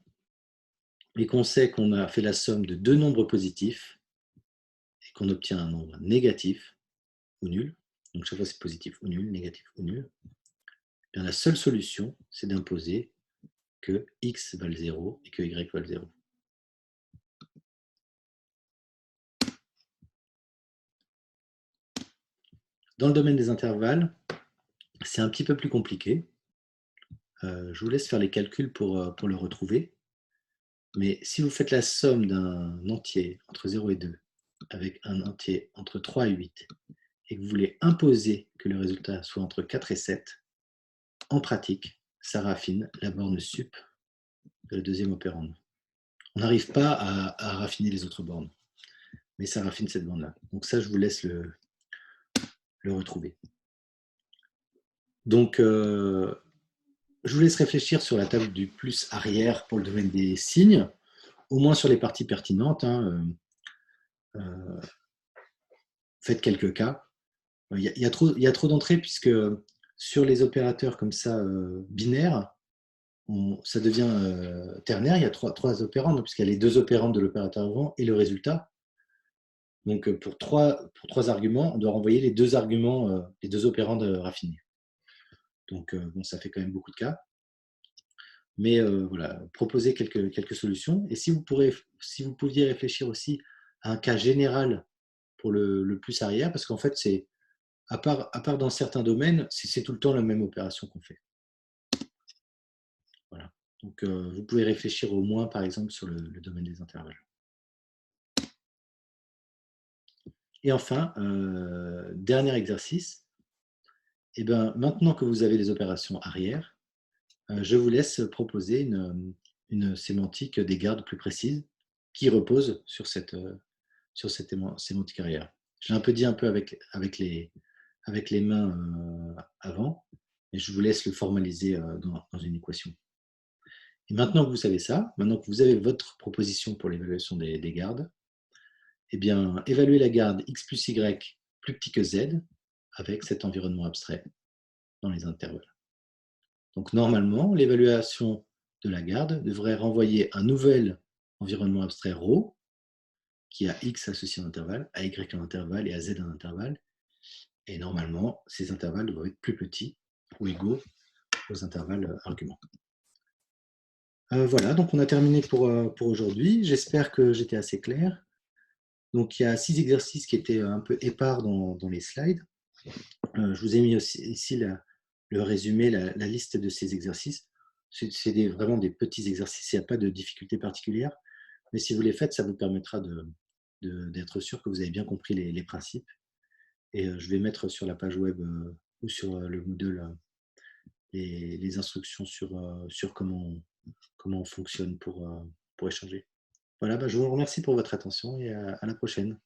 et qu'on sait qu'on a fait la somme de deux nombres positifs et qu'on obtient un nombre négatif ou nul, donc chaque fois c'est positif ou nul, négatif ou nul, bien la seule solution, c'est d'imposer que x vale 0 et que y vale 0. Dans le domaine des intervalles, c'est un petit peu plus compliqué. Je vous laisse faire les calculs pour le retrouver. Mais si vous faites la somme d'un entier entre 0 et 2 avec un entier entre 3 et 8 et que vous voulez imposer que le résultat soit entre 4 et 7, en pratique, ça raffine la borne sup de la deuxième opérande. On n'arrive pas à raffiner les autres bornes, mais ça raffine cette borne-là. Donc ça, je vous laisse le retrouver. Donc, je vous laisse réfléchir sur la table du plus arrière pour le domaine des signes, au moins sur les parties pertinentes. Faites quelques cas. Il y a trop d'entrées puisque sur les opérateurs comme ça binaires, ça devient ternaire. Il y a trois opérandes puisqu'il y a les deux opérandes de l'opérateur avant et le résultat. Donc pour trois arguments, on doit renvoyer les deux arguments, les deux opérandes raffinées. Donc bon, ça fait quand même beaucoup de cas. Mais voilà, proposez quelques solutions. Et si vous pouviez réfléchir aussi à un cas général pour le plus arrière, parce qu'en fait, c'est à part dans certains domaines, c'est tout le temps la même opération qu'on fait. Voilà. Donc, vous pouvez réfléchir au moins, par exemple, sur le domaine des intervalles. Et enfin, dernier exercice. Et ben, maintenant que vous avez les opérations arrière, je vous laisse proposer une sémantique des gardes plus précise qui repose sur cette sémantique arrière. J'ai un peu dit avec les mains avant, et je vous laisse le formaliser dans une équation. Et maintenant que vous savez ça, maintenant que vous avez votre proposition pour l'évaluation des gardes, eh bien, évaluez la garde x plus y plus petit que z avec cet environnement abstrait dans les intervalles. Donc normalement, l'évaluation de la garde devrait renvoyer un nouvel environnement abstrait ρ qui a x associé à un intervalle, à y à un intervalle et à z à un intervalle. Et normalement, ces intervalles doivent être plus petits ou égaux aux intervalles arguments. Voilà, donc on a terminé pour aujourd'hui. J'espère que j'étais assez clair. Donc il y a 6 exercices qui étaient un peu épars dans les slides. Je vous ai mis aussi, ici le résumé, la liste de ces exercices. C'est vraiment des petits exercices, il n'y a pas de difficulté particulière. Mais si vous les faites, ça vous permettra d'être sûr que vous avez bien compris les principes. Et je vais mettre sur la page web ou sur le Moodle les instructions sur comment on fonctionne pour échanger. Voilà, je vous remercie pour votre attention et à la prochaine.